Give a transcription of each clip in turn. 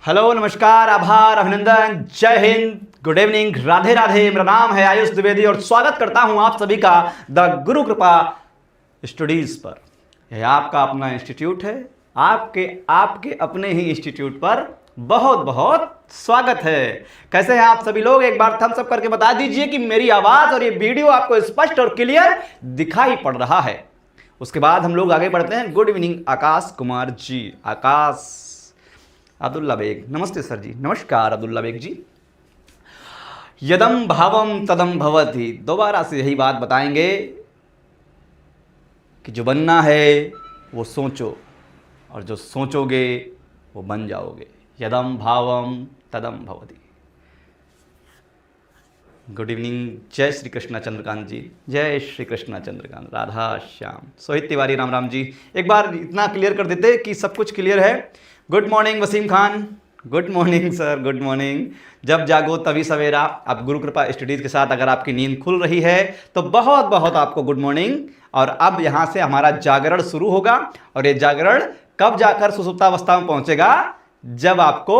Hello, नमस्कार, आभार, अभिनंदन, जय हिंद, गुड इवनिंग, राधे राधे। मेरा नाम है आयुष द्विवेदी और स्वागत करता हूं आप सभी का द गुरु कृपा स्टडीज पर। यह आपका अपना इंस्टीट्यूट है, आपके अपने ही इंस्टीट्यूट पर बहुत बहुत स्वागत है। कैसे हैं आप सभी लोग? एक बार थम्स अप करके बता दीजिए कि मेरी आवाज और ये वीडियो आपको स्पष्ट और क्लियर दिखाई पड़ रहा है। उसके बाद हम लोग आगे बढ़ते हैं। गुड इवनिंग आकाश कुमार जी, आकाश अब्दुल्ला बेग, नमस्ते सर जी। नमस्कार अब्दुल्ला बेग जी। यदम भावम तदम भवति, दोबारा से यही बात बताएंगे कि जो बनना है वो सोचो और जो सोचोगे वो बन जाओगे। यदम भावम तदम भवति। गुड इवनिंग, जय श्री कृष्णा चंद्रकांत जी, जय श्री कृष्णा चंद्रकांत, राधा श्याम, सोहित तिवारी, राम राम जी। एक बार इतना क्लियर कर देते कि सब कुछ क्लियर है। Good morning Waseem Khan, good morning sir, good morning. जब जागो तभी सवेरा। आप गुरु कृपा स्टडीज के साथ अगर आपकी नींद खुल रही है तो बहुत बहुत आपको गुड मॉर्निंग। और अब यहाँ से हमारा जागरण शुरू होगा और ये जागरण कब जाकर सुसुप्तावस्था में पहुंचेगा? जब आपको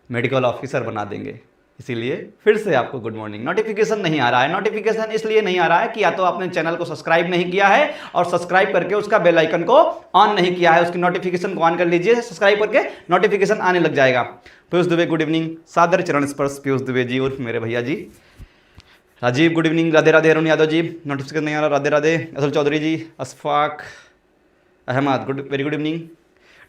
मेडिकल ऑफिसर बना देंगे। इसीलिए फिर से आपको गुड मॉर्निंग। नोटिफिकेशन नहीं आ रहा है। नोटिफिकेशन इसलिए नहीं आ रहा है कि या तो आपने चैनल को सब्सक्राइब नहीं किया है और सब्सक्राइब करके उसका बेल आइकन को ऑन नहीं किया है। उसकी नोटिफिकेशन को ऑन कर लीजिए, सब्सक्राइब करके नोटिफिकेशन आने लग जाएगा। पीयूष दुबे गुड इवनिंग, सादर चरण स्पर्श पीयूष दुबे जी उर्फ मेरे भैया जी। Rajiv good evening, Radhe Radhe. Arun Yadav ji, notification नहीं आ रहा, राधे राधे। असल Chaudhary ji, Ashfaq Ahmed good, very good evening.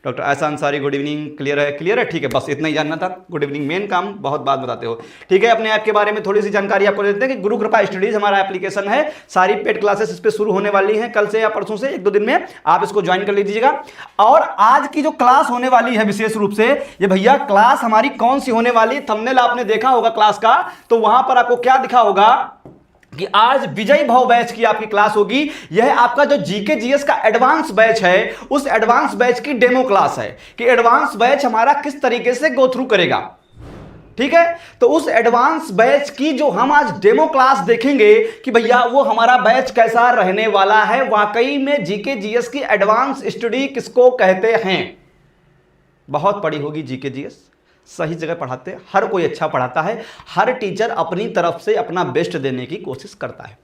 Doctor ऐसा अंसारी गुड इवनिंग। क्लियर है? क्लियर है, ठीक है, बस इतना ही जानना था। गुड इवनिंग, मेन काम बहुत बात बताते हो। ठीक है, अपने ऐप के बारे में थोड़ी सी जानकारी आपको देते हैं कि गुरु कृपा स्टडीज हमारा एप्लीकेशन है। सारी पेड क्लासेस इस पर शुरू होने वाली हैं कल से या परसों से, एक दो दिन में आप इसको ज्वाइन कर लीजिएगा। और आज की जो क्लास होने वाली है विशेष रूप से, ये भैया क्लास हमारी कौन सी होने वाली, थंबनेल आपने देखा होगा क्लास का, तो वहां पर आपको क्या दिखा होगा कि आज विजय भाव बैच की आपकी क्लास होगी। यह आपका जो जीके जीएस का एडवांस बैच है, उस एडवांस बैच की डेमो क्लास है कि एडवांस बैच हमारा किस तरीके से गो थ्रू करेगा। ठीक है, तो उस एडवांस बैच की जो हम आज डेमो क्लास देखेंगे कि भैया वो हमारा बैच कैसा रहने वाला है। वाकई में जीके जीएस की एडवांस स्टडी किसको कहते हैं? बहुत पढ़ी होगी जीके जीएस, सही जगह पढ़ाते हैं, हर कोई अच्छा पढ़ाता है, हर टीचर अपनी तरफ से अपना बेस्ट देने की कोशिश करता है।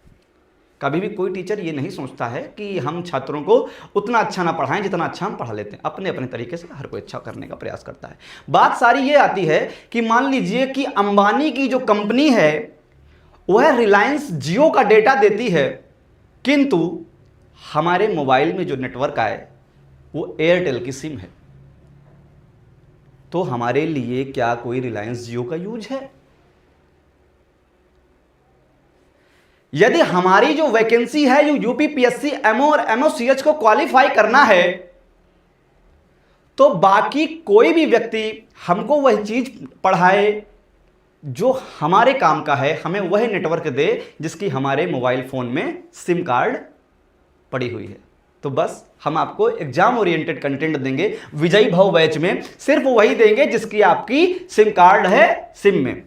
कभी भी कोई टीचर ये नहीं सोचता है कि हम छात्रों को उतना अच्छा ना पढ़ाएं जितना अच्छा हम पढ़ा लेते हैं। अपने अपने तरीके से हर कोई अच्छा करने का प्रयास करता है। बात सारी ये आती है कि मान लीजिए कि अंबानी की जो कंपनी है वह रिलायंस जियो का डेटा देती है, किंतु हमारे मोबाइल में जो नेटवर्क आए वो एयरटेल की सिम है। तो हमारे लिए क्या कोई रिलायंस जियो का यूज है? यदि हमारी जो वैकेंसी है जो यूपीपीएससी एमओ और एमओसीएच को क्वालिफाई करना है, तो बाकी कोई भी व्यक्ति हमको वह चीज पढ़ाए जो हमारे काम का है, हमें वह नेटवर्क दे जिसकी हमारे मोबाइल फोन में सिम कार्ड पड़ी हुई है। तो बस हम आपको एग्जाम ओरिएंटेड कंटेंट देंगे विजयी भाव बैच में, सिर्फ वही देंगे जिसकी आपकी सिम कार्ड है सिम में,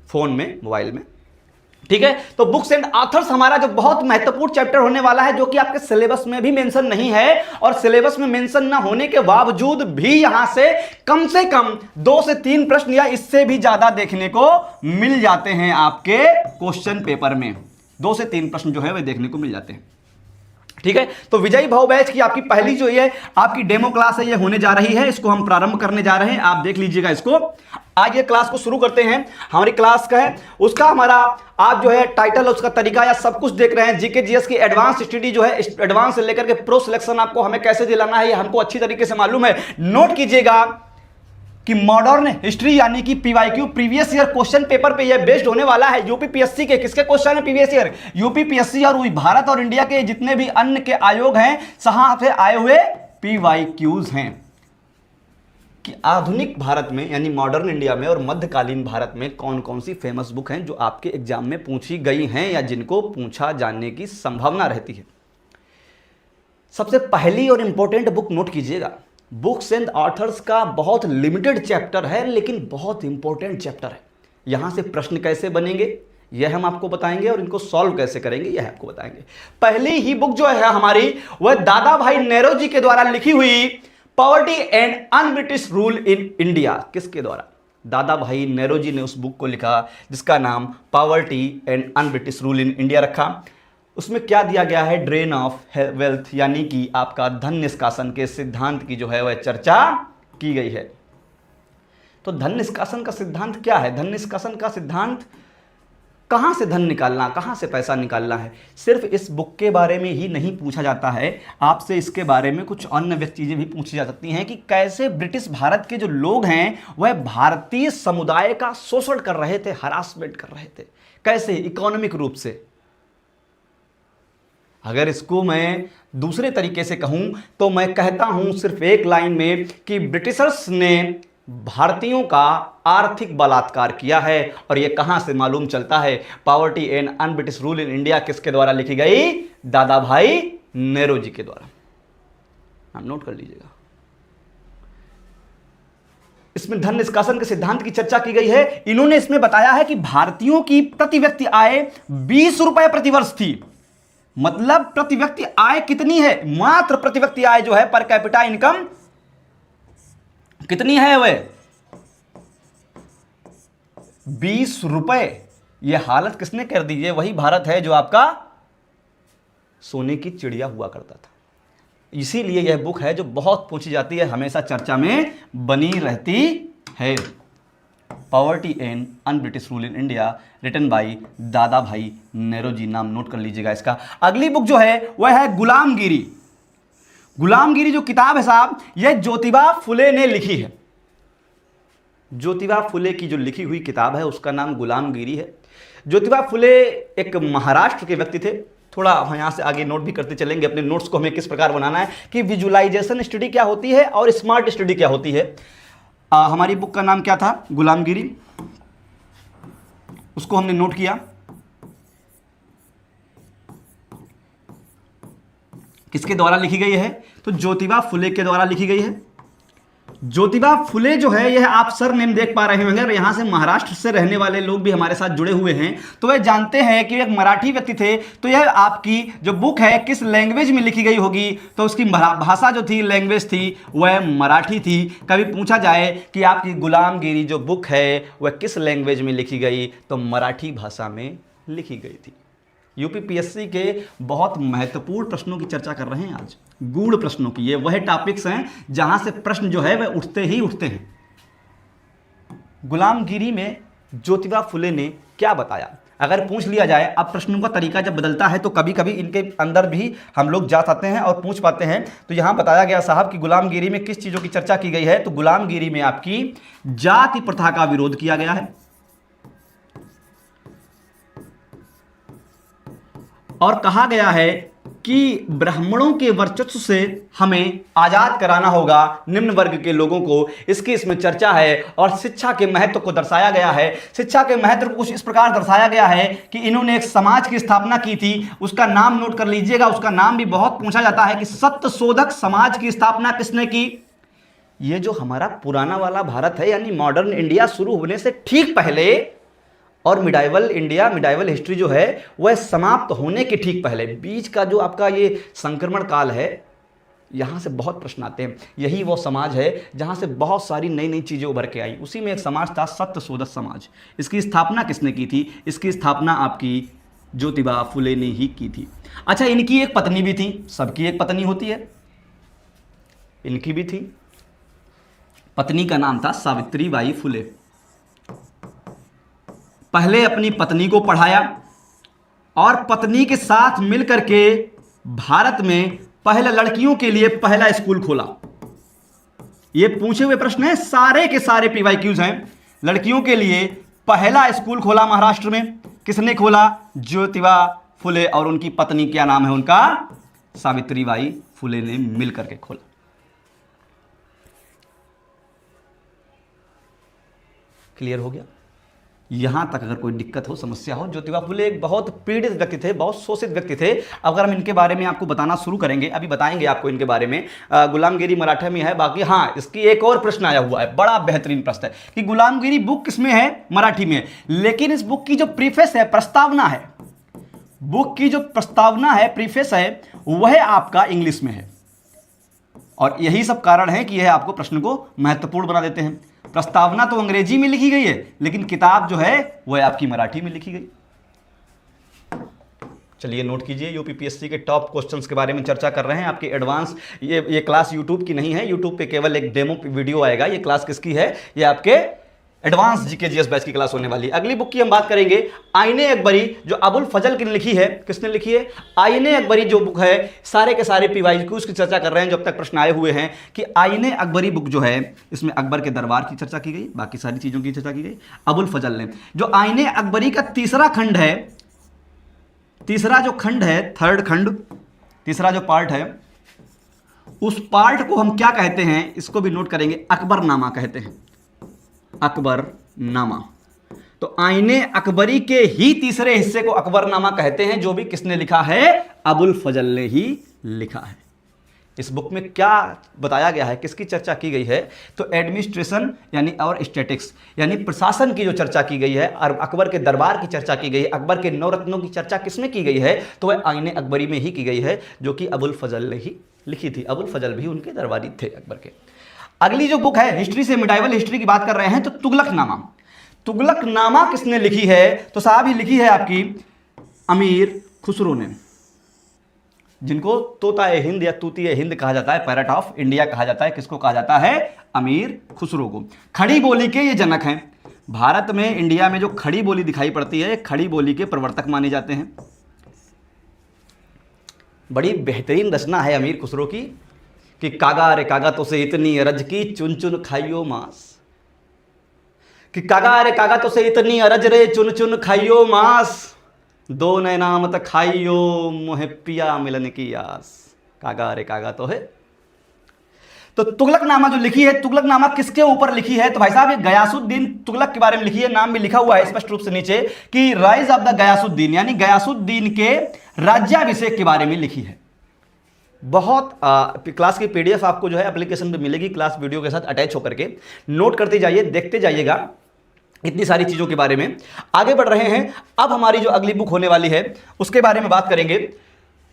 फोन में, मोबाइल में। ठीक है, तो बुक्स एंड ऑथर्स हमारा जो बहुत महत्वपूर्ण चैप्टर होने वाला है, जो कि आपके सिलेबस में भी मेंशन नहीं है और सिलेबस में मेंशन ना होने के बावजूद भी यहां से कम 2 से 3 प्रश्न या इससे भी ज्यादा देखने को मिल जाते हैं आपके क्वेश्चन पेपर में। 2 से 3 प्रश्न जो है वे देखने को मिल जाते हैं। ठीक है, तो विजयी भाव बैच की आपकी पहली जो ये आपकी डेमो क्लास है ये होने जा रही है। इसको हम प्रारंभ करने जा रहे हैं, आप देख लीजिएगा इसको। आइए क्लास को शुरू करते हैं। हमारी क्लास का है उसका हमारा आप जो है टाइटल, उसका तरीका या सब कुछ देख रहे हैं। जीके जीएस की एडवांस स्टडी जो है, एडवांस से लेकर के प्रो सिलेक्शन आपको हमें कैसे दिलाना है ये हमको अच्छी तरीके से मालूम है। नोट कीजिएगा कि मॉडर्न हिस्ट्री यानी कि PYQ previous year question paper पे ये बेस्ड होने वाला है। यूपीपीएससी के किसके क्वेश्चन है प्रीवियस ईयर? यूपीपीएससी और भारत और इंडिया के जितने भी अन्य के आयोग हैं, वहां से आए हुए पीवाईक्यूज हैं कि आधुनिक भारत में यानी मॉडर्न इंडिया में और मध्यकालीन भारत में कौन कौन सी फेमस बुक हैं जो आपके एग्जाम में पूछी गई हैं या जिनको पूछा जाने की संभावना रहती है। सबसे पहली और इंपॉर्टेंट बुक नोट कीजिएगा। बुक्स एंड ऑथर्स का बहुत लिमिटेड चैप्टर है लेकिन बहुत इंपॉर्टेंट चैप्टर है। यहां से प्रश्न कैसे बनेंगे यह हम आपको बताएंगे और इनको सॉल्व कैसे करेंगे यह आपको बताएंगे। पहली ही बुक जो है हमारी वह दादा भाई नेहरू जी के द्वारा लिखी हुई poverty and un British rule in India किसके द्वारा? दादा भाई नेहरू ने उस बुक को लिखा जिसका नाम poverty and un British rule in India रखा। उसमें क्या दिया गया है? ड्रेन ऑफ वेल्थ, यानी कि आपका धन निष्कासन के सिद्धांत की जो है वह चर्चा की गई है। तो धन निष्कासन का सिद्धांत क्या है? धन निष्कासन का सिद्धांत कहाँ से धन निकालना, कहाँ से पैसा निकालना है, सिर्फ इस बुक के बारे में ही नहीं पूछा जाता है। आपसे इसके बारे में कुछ अन्य चीज़ें भी पूछी जा सकती हैं कि कैसे ब्रिटिश भारत के जो लोग हैं वह भारतीय समुदाय का शोषण कर रहे थे, हरासमेंट कर रहे थे, कैसे? इकोनॉमिक रूप से। अगर इसको मैं दूसरे तरीके से कहूं तो मैं कहता हूं सिर्फ एक लाइन में कि ब्रिटिशर्स ने भारतीयों का आर्थिक बलात्कार किया है। और यह कहां से मालूम चलता है? Poverty and un British rule in India किसके द्वारा लिखी गई? दादा भाई नेहरू जी के द्वारा। आप नोट कर लीजिएगा। इसमें धन निष्कासन के सिद्धांत की चर्चा की गई है। इन्होंने इसमें बताया है कि भारतीयों की प्रति व्यक्ति आय 20 रुपए प्रतिवर्ष थी। मतलब प्रति व्यक्ति आय कितनी है? मात्र प्रति व्यक्ति आय जो है, पर कैपिटा इनकम कितनी है? वह 20 रुपए। यह हालत किसने कर दी? है वही भारत है जो आपका सोने की चिड़िया हुआ करता था। इसीलिए यह बुक है जो बहुत पूछी जाती है, हमेशा चर्चा में बनी रहती है। Poverty and un British rule in India, written by Dadabhai Nehru ji. नाम नोट कर लीजिएगा इसका। अगली बुक जो है वह है गुलामगिरी। गुलामगिरी जो किताब है साहब, यह ज्योतिबा फुले ने लिखी है। ज्योतिबा फुले की जो लिखी हुई किताब है उसका नाम गुलामगिरी है। ज्योतिबा फुले एक महाराष्ट्र के व्यक्ति थे। थोड़ा हम यहाँ से आगे नोट भी करते चलेंगे अपने नोट्स को हमें किस प्रकार बनाना है कि विजुअलाइजेशन स्टडी क्या होती है और स्मार्ट स्टडी क्या होती है। हमारी बुक का नाम क्या था? गुलामगिरी। उसको हमने नोट किया। किसके द्वारा लिखी गई है? तो ज्योतिबा फुले के द्वारा लिखी गई है। ज्योतिबा फुले जो है यह आप सर नेम देख पा रहे होंगे। और यहां से महाराष्ट्र से रहने वाले लोग भी हमारे साथ जुड़े हुए हैं तो वह जानते हैं कि एक मराठी व्यक्ति थे। तो यह आपकी जो बुक है किस लैंग्वेज में लिखी गई होगी? तो उसकी भाषा जो थी, लैंग्वेज थी, वह मराठी थी। कभी पूछा जाए कि आपकी गुलामगिरी जो बुक है वह किस लैंग्वेज में लिखी गई, तो मराठी भाषा में लिखी गई थी। यूपीपीएससी के बहुत महत्वपूर्ण प्रश्नों की चर्चा कर रहे हैं आज, गूढ़ प्रश्नों की। ये वह टॉपिक्स हैं जहां से प्रश्न जो है वह उठते ही उठते हैं। गुलामगिरी में ज्योतिबा फुले ने क्या बताया? अगर पूछ लिया जाए, अब प्रश्नों का तरीका जब बदलता है तो कभी कभी इनके अंदर भी हम लोग जा सकते हैं और पूछ पाते हैं। तो यहां बताया गया साहब कि गुलामगिरी में किस चीज़ों की चर्चा की गई है? तो गुलामगिरी में आपकी जाति प्रथा का विरोध किया गया है और कहा गया है कि ब्राह्मणों के वर्चस्व से हमें आजाद कराना होगा निम्न वर्ग के लोगों को। इसकी इसमें चर्चा है। और शिक्षा के महत्व को दर्शाया गया है। शिक्षा के महत्व को कुछ इस प्रकार दर्शाया गया है कि इन्होंने एक समाज की स्थापना की थी। उसका नाम नोट कर लीजिएगा। उसका नाम भी बहुत पूछा जाता है कि सत्यशोधक समाज की स्थापना किसने की? ये जो हमारा पुराना वाला भारत है, यानी मॉडर्न इंडिया शुरू होने से ठीक पहले, और मिडाइवल इंडिया, मिडाइवल हिस्ट्री जो है वह समाप्त होने के ठीक पहले, बीच का जो आपका ये संक्रमण काल है, यहाँ से बहुत प्रश्न आते हैं। यही वो समाज है जहाँ से बहुत सारी नई नई चीज़ें उभर के आई। उसी में एक समाज था सत्यशोधक समाज। इसकी स्थापना किसने की थी? इसकी स्थापना आपकी ज्योतिबा फुले ने ही की थी। अच्छा, इनकी एक पत्नी भी थी। सबकी एक पत्नी होती है, इनकी भी थी। पत्नी का नाम था सावित्रीबाई फुले। पहले अपनी पत्नी को पढ़ाया और पत्नी के साथ मिलकर के भारत में पहले लड़कियों के लिए पहला स्कूल खोला। ये पूछे हुए प्रश्न हैं, सारे के सारे पीवाईक्यूज हैं। लड़कियों के लिए पहला स्कूल खोला महाराष्ट्र में। किसने खोला? ज्योतिबा फुले और उनकी पत्नी, क्या नाम है उनका? सावित्रीबाई फुले ने मिलकर के खोला। क्लियर हो गया? यहां तक अगर कोई दिक्कत हो, समस्या हो। ज्योतिबा फुले एक बहुत पीड़ित व्यक्ति थे, बहुत शोषित व्यक्ति थे। अगर हम इनके बारे में आपको बताना शुरू करेंगे, अभी बताएंगे आपको इनके बारे में। गुलामगिरी मराठा में है। बाकी हाँ, इसकी एक और प्रश्न आया हुआ है, बड़ा बेहतरीन प्रश्न है कि गुलामगिरी बुक किसमें है? मराठी में। लेकिन इस बुक की जो प्रीफेस है, प्रस्तावना है, बुक की जो प्रस्तावना है, प्रीफेस है, वह आपका इंग्लिश में है। और यही सब कारण है कि यह आपको प्रश्न को महत्वपूर्ण बना देते हैं। प्रस्तावना तो अंग्रेजी में लिखी गई है, लेकिन किताब जो है वह आपकी मराठी में लिखी गई। चलिए नोट कीजिए, यूपीपीएससी के टॉप क्वेश्चंस के बारे में चर्चा कर रहे हैं। आपके एडवांस, ये क्लास यूट्यूब की नहीं है, यूट्यूब पे केवल एक डेमो वीडियो आएगा। ये क्लास किसकी है? ये आपके एडवांस जीके जीएस बैच की क्लास होने वाली है। अगली बुक की हम बात करेंगे आईने अकबरी, जो अबुल फजल की लिखी है। किसने लिखी है? आईने अकबरी जो बुक है, सारे के सारे पीवाईक्यूज की चर्चा कर रहे हैं। जब तक प्रश्न आए हुए हैं कि आईने अकबरी बुक जो है, इसमें अकबर के दरबार की चर्चा की गई, बाकी सारी चीजों की चर्चा की गई। अबुल फजल ने जो आईने अकबरी का तीसरा खंड है, तीसरा जो खंड है, थर्ड खंड, तीसरा जो पार्ट है, उस पार्ट को हम क्या कहते हैं? इसको भी नोट करेंगे, अकबरनामा कहते हैं। अकबरनामा। तो आईने अकबरी के ही तीसरे हिस्से को अकबरनामा कहते हैं, जो भी किसने लिखा है? अबुल फजल ने ही लिखा है। इस बुक में क्या बताया गया है, किसकी चर्चा की गई है? तो एडमिनिस्ट्रेशन यानी और स्टैटिक्स यानी प्रशासन की जो चर्चा की गई है, और अकबर के दरबार की चर्चा की गई है, अकबर के नवरत्नों की चर्चा किसमें की गई है? तो वह आईने अकबरी में ही की गई है, जो कि अबुल फजल ने ही लिखी थी। अबुल फजल भी उनके दरबारी थे, अकबर के। अगली जो बुक है, हिस्ट्री से मिडाइवल हिस्ट्री की बात कर रहे हैं, तो तुगलकनामा। तुगलकनामा किसने लिखी है? तो साहब ये लिखी है आपकी अमीर खुसरो ने, जिनको तोता ए हिंद या तूती ए हिंद कहा जाता है, पैरट ऑफ इंडिया कहा जाता है। किसको कहा जाता है? अमीर खुसरो को। खड़ी बोली के ये जनक हैं। भारत में, इंडिया में जो खड़ी बोली दिखाई पड़ती है, खड़ी बोली के प्रवर्तक माने जाते हैं। बड़ी बेहतरीन रचना है अमीर खुसरो की कि कागा रे कागा तो से इतनी अरज की, चुन चुन खाइयो मांस। कि कागा रे कागा तो से इतनी अरज रे, चुन चुन खाइयो मांस। दो नैना मत खाइयो, मोहे पिया मिलन की आस। कागा रे कागा तो है। तो तुगलकनामा जो लिखी है, तुगलकनामा किसके ऊपर लिखी है? तो भाई साहब ये गयासुद्दीन तुगलक के बारे में लिखी है। नाम भी लिखा हुआ है स्पष्ट रूप से नीचे कि राइज ऑफ द गयासुद्दीन, यानी गयासुद्दीन के राज्याभिषेक के बारे में लिखी है। बहुत क्लास की पीडीएफ आपको जो है एप्लीकेशन पे मिलेगी, क्लास वीडियो के साथ अटैच होकर के। नोट करते जाइए, देखते जाइएगा इतनी सारी चीजों के बारे में। आगे बढ़ रहे हैं। अब हमारी जो अगली बुक होने वाली है उसके बारे में बात करेंगे,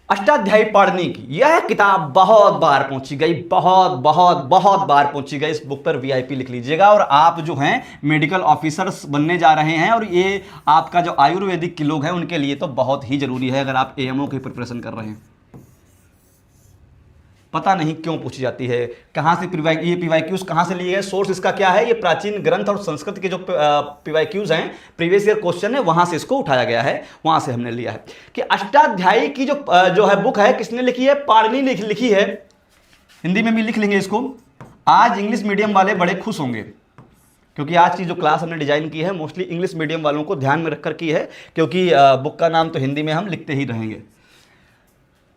अष्टाध्यायी पाणिनि की। यह किताब बहुत बार पहुंची गई, बहुत बहुत बहुत बार पहुंची गई। इस बुक पर वीआईपी लिख लीजिएगा। और आप जो हैं मेडिकल ऑफिसर्स बनने जा रहे हैं, और ये आपका जो आयुर्वेदिक के लोग हैं उनके लिए तो बहुत ही जरूरी है, अगर आप एएमओ की प्रिपरेशन कर रहे हैं। पता नहीं क्यों पूछी जाती है, कहाँ से ये पीवाईक्यूज कहाँ से लिए गए, सोर्स इसका क्या है? ये प्राचीन ग्रंथ और संस्कृत के जो पीवाईक्यूज हैं, प्रीवियस ईयर क्वेश्चन है, वहाँ से इसको उठाया गया है, वहाँ से हमने लिया है। कि अष्टाध्यायी की जो है बुक है, किसने लिखी है? पाणिनि लिखी है। हिंदी में भी लिख लेंगे इसको। आज इंग्लिश मीडियम वाले बड़े खुश होंगे, क्योंकि आज की जो क्लास हमने डिजाइन की है मोस्टली इंग्लिश मीडियम वालों को ध्यान में रखकर की है, क्योंकि बुक का नाम तो हिंदी में हम लिखते ही रहेंगे।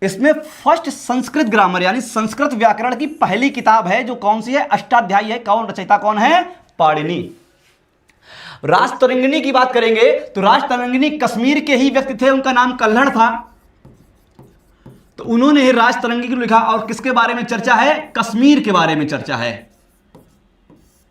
इसमें फर्स्ट संस्कृत ग्रामर यानी संस्कृत व्याकरण की पहली किताब है, जो कौन सी है? अष्टाध्यायी है। कौन रचयिता कौन है? पाणिनि। राजतरंगिणी की बात करेंगे तो राजतरंगिणी कश्मीर के ही व्यक्ति थे, उनका नाम कल्हड़ था, तो उन्होंने राजतरंगिणी को लिखा। और किसके बारे में चर्चा है? कश्मीर के बारे में चर्चा है।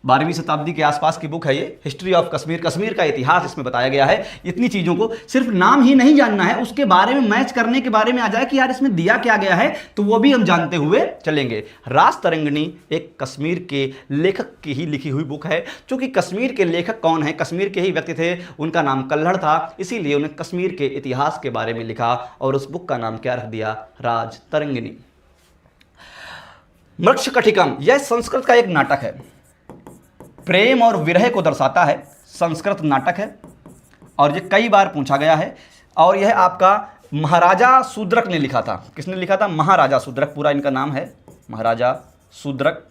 12वीं शताब्दी के आसपास की बुक है ये, हिस्ट्री ऑफ कश्मीर। कश्मीर का इतिहास इसमें बताया गया है। इतनी चीज़ों को सिर्फ नाम ही नहीं जानना है, उसके बारे में मैच करने के बारे में आ जाए कि यार इसमें दिया क्या गया है, तो वो भी हम जानते हुए चलेंगे। राजतरंगिणी एक कश्मीर के लेखक की ही लिखी हुई बुक है। चूंकि कश्मीर के लेखक कौन है? कश्मीर के ही व्यक्ति थे, उनका नाम कल्हड़ था, इसीलिए उन्हें कश्मीर के इतिहास के बारे में लिखा और उस बुक का नाम क्या रख दिया? राजतरंगिणी। मृक्षकटिकम, यह संस्कृत का एक नाटक है, प्रेम और विरह को दर्शाता है, संस्कृत नाटक है और ये कई बार पूछा गया है। और यह आपका महाराजा शूद्रक ने लिखा था। किसने लिखा था? महाराजा शूद्रक, पूरा इनका नाम है महाराजा शूद्रक।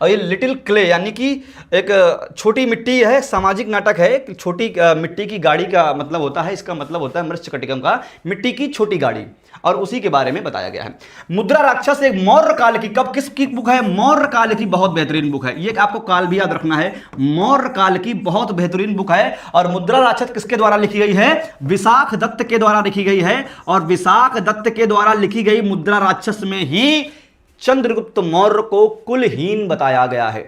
और ये लिटिल क्ले यानी कि एक छोटी मिट्टी है, सामाजिक नाटक है। छोटी मिट्टी की गाड़ी का मतलब होता है, इसका मतलब होता है मृच्छकटिकम का मिट्टी की छोटी गाड़ी, और उसी के बारे में बताया गया है। मुद्रा राक्षस एक मौर्य काल की, कब किसकी बुक है? मौर्य काल की बहुत बेहतरीन बुक है ये, आपको काल भी याद रखना है। मौर्य काल की बहुत बेहतरीन बुक है। और मुद्रा राक्षस किसके द्वारा लिखी गई है? विशाख दत्त के द्वारा लिखी गई है। और विशाख दत्त के द्वारा लिखी गई मुद्रा राक्षस में ही चंद्रगुप्त मौर्य को कुलहीन बताया गया है।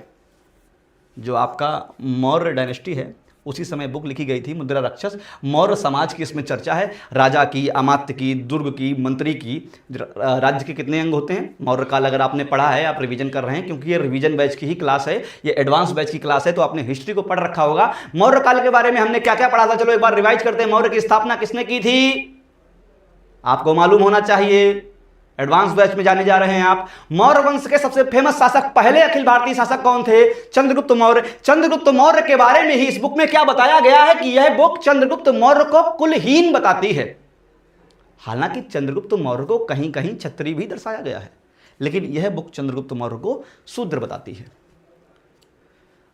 जो आपका मौर्य डायनेस्टी है उसी समय बुक लिखी गई थी मुद्रा राक्षस। मौर्य समाज की इसमें चर्चा है, राजा की, अमात्य की, दुर्ग की, मंत्री की। राज्य के कितने अंग होते हैं? मौर्य काल अगर आपने पढ़ा है, आप रिवीजन कर रहे हैं, क्योंकि ये रिवीजन बैच की ही क्लास है, ये एडवांस बैच की क्लास है, तो आपने हिस्ट्री को पढ़ रखा होगा। मौर्य काल के बारे में हमने क्या क्या पढ़ा था, चलो एक बार रिवाइज करते हैं। मौर्य की स्थापना किसने की थी? आपको मालूम होना चाहिए, एडवांस बैच में जाने जा रहे हैं आप। मौर्य वंश के सबसे फेमस शासक, पहले अखिल भारतीय शासक कौन थे? चंद्रगुप्त मौर्य। चंद्रगुप्त मौर्य के बारे में ही इस बुक में क्या बताया गया है कि यह बुक चंद्रगुप्त मौर्य को कुलहीन बताती है। हालांकि चंद्रगुप्त मौर्य को कहीं कहीं क्षत्रिय भी दर्शाया गया है, लेकिन यह बुक चंद्रगुप्त मौर्य को शूद्र बताती है।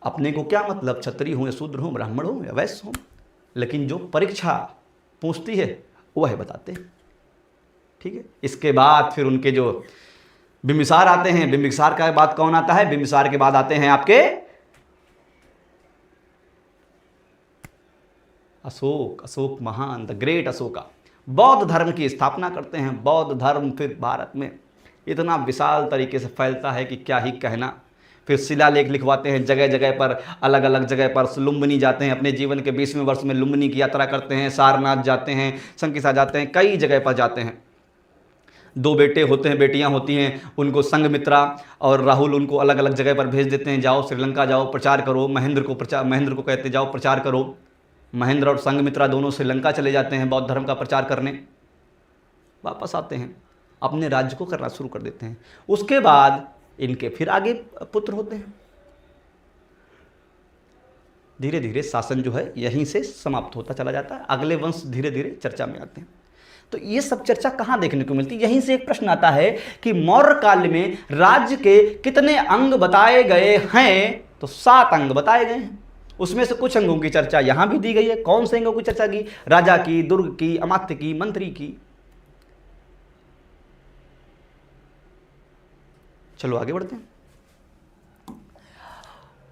अपने को क्या मतलब, क्षत्रिय हो या शूद्र हो, ब्राह्मण हो या वैश्य हो, लेकिन जो परीक्षा पूछती है वह बताते हैं। ठीक है, इसके बाद फिर उनके जो बिंबिसार आते हैं, बिंबिसार का बाद कौन आता है? बिंबिसार के बाद आते हैं आपके अशोक। अशोक महान, द ग्रेट अशोका, बौद्ध धर्म की स्थापना करते हैं। बौद्ध धर्म फिर भारत में इतना विशाल तरीके से फैलता है कि क्या ही कहना। फिर शिलालेख लिखवाते हैं जगह जगह पर, अलग अलग जगह पर। लुम्बिनी जाते हैं, अपने जीवन के 20वें वर्ष में लुम्बिनी की यात्रा करते हैं, सारनाथ जाते हैं, संकिसा जाते हैं, कई जगह पर जाते हैं। 2 बेटे होते हैं, बेटियां होती हैं, उनको संघमित्रा और राहुल उनको अलग अलग जगह पर भेज देते हैं, जाओ श्रीलंका जाओ प्रचार करो। महेंद्र को कहते जाओ प्रचार करो। महेंद्र और संघमित्रा दोनों श्रीलंका चले जाते हैं बौद्ध धर्म का प्रचार करने। वापस आते हैं, अपने राज्य को करना शुरू कर देते हैं। उसके बाद इनके फिर आगे पुत्र होते हैं। धीरे धीरे शासन जो है यहीं से समाप्त होता चला जाता है, अगले वंश धीरे धीरे चर्चा में आते हैं। तो ये सब चर्चा कहाँ देखने को मिलती है? यहीं से एक प्रश्न आता है कि मौर्य काल में राज्य के कितने अंग बताए गए हैं? तो 7 अंग बताए गए हैं। उसमें से कुछ अंगों की चर्चा यहां भी दी गई है। कौन से अंगों की चर्चा की? राजा की, दुर्ग की, अमात्य की, मंत्री की। चलो आगे बढ़ते हैं।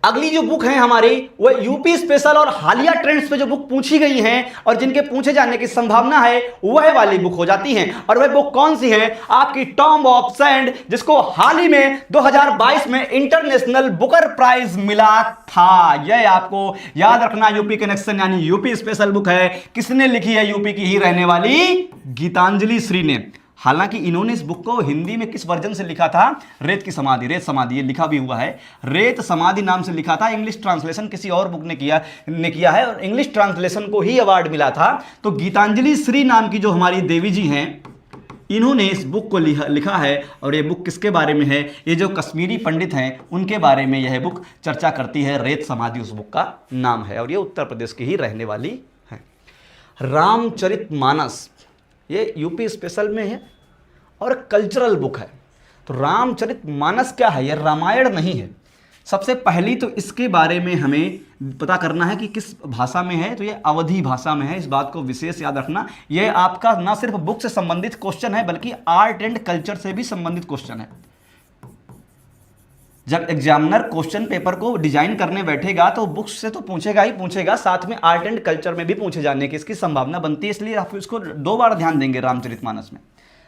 अगली जो बुक है हमारी वह यूपी स्पेशल और हालिया ट्रेंड्स पे जो बुक पूछी गई हैं और जिनके पूछे जाने की संभावना है वह वाली बुक हो जाती हैं। और वह बुक कौन सी है? आपकी टॉम्ब ऑफ सैंड, जिसको हाल ही में 2022 में इंटरनेशनल बुकर प्राइज मिला था। यह आपको याद रखना, यूपी कनेक्शन यानी यूपी स्पेशल बुक है। किसने लिखी है? यूपी की ही रहने वाली गीतांजलि श्री ने। हालांकि इन्होंने इस बुक को हिंदी में किस वर्जन से लिखा था? रेत समाधि, ये लिखा भी हुआ है, रेत समाधि नाम से लिखा था। इंग्लिश ट्रांसलेशन किसी और बुक ने किया है और इंग्लिश ट्रांसलेशन को ही अवार्ड मिला था। तो गीतांजलि श्री नाम की जो हमारी देवी जी हैं, इन्होंने इस बुक को लिखा है। और ये बुक किसके बारे में है? ये जो कश्मीरी पंडित हैं उनके बारे में यह बुक चर्चा करती है। रेत समाधि उस बुक का नाम है और ये उत्तर प्रदेश की ही रहने वाली है। रामचरितमानस, ये यूपी स्पेशल में है और कल्चरल बुक है। तो रामचरितमानस क्या है? यह रामायण नहीं है। सबसे पहली तो इसके बारे में हमें पता करना है कि किस भाषा में है। तो यह अवधी भाषा में है, इस बात को विशेष याद रखना। यह आपका ना सिर्फ बुक से संबंधित क्वेश्चन है बल्कि आर्ट एंड कल्चर से भी संबंधित क्वेश्चन है। जब एग्जामिनर क्वेश्चन पेपर को डिजाइन करने बैठेगा तो बुक्स से तो पूछेगा ही पूछेगा, साथ में आर्ट एंड कल्चर में भी पूछे जाने की इसकी संभावना बनती है। इसलिए आप इसको 2 बार ध्यान देंगे। रामचरितमानस में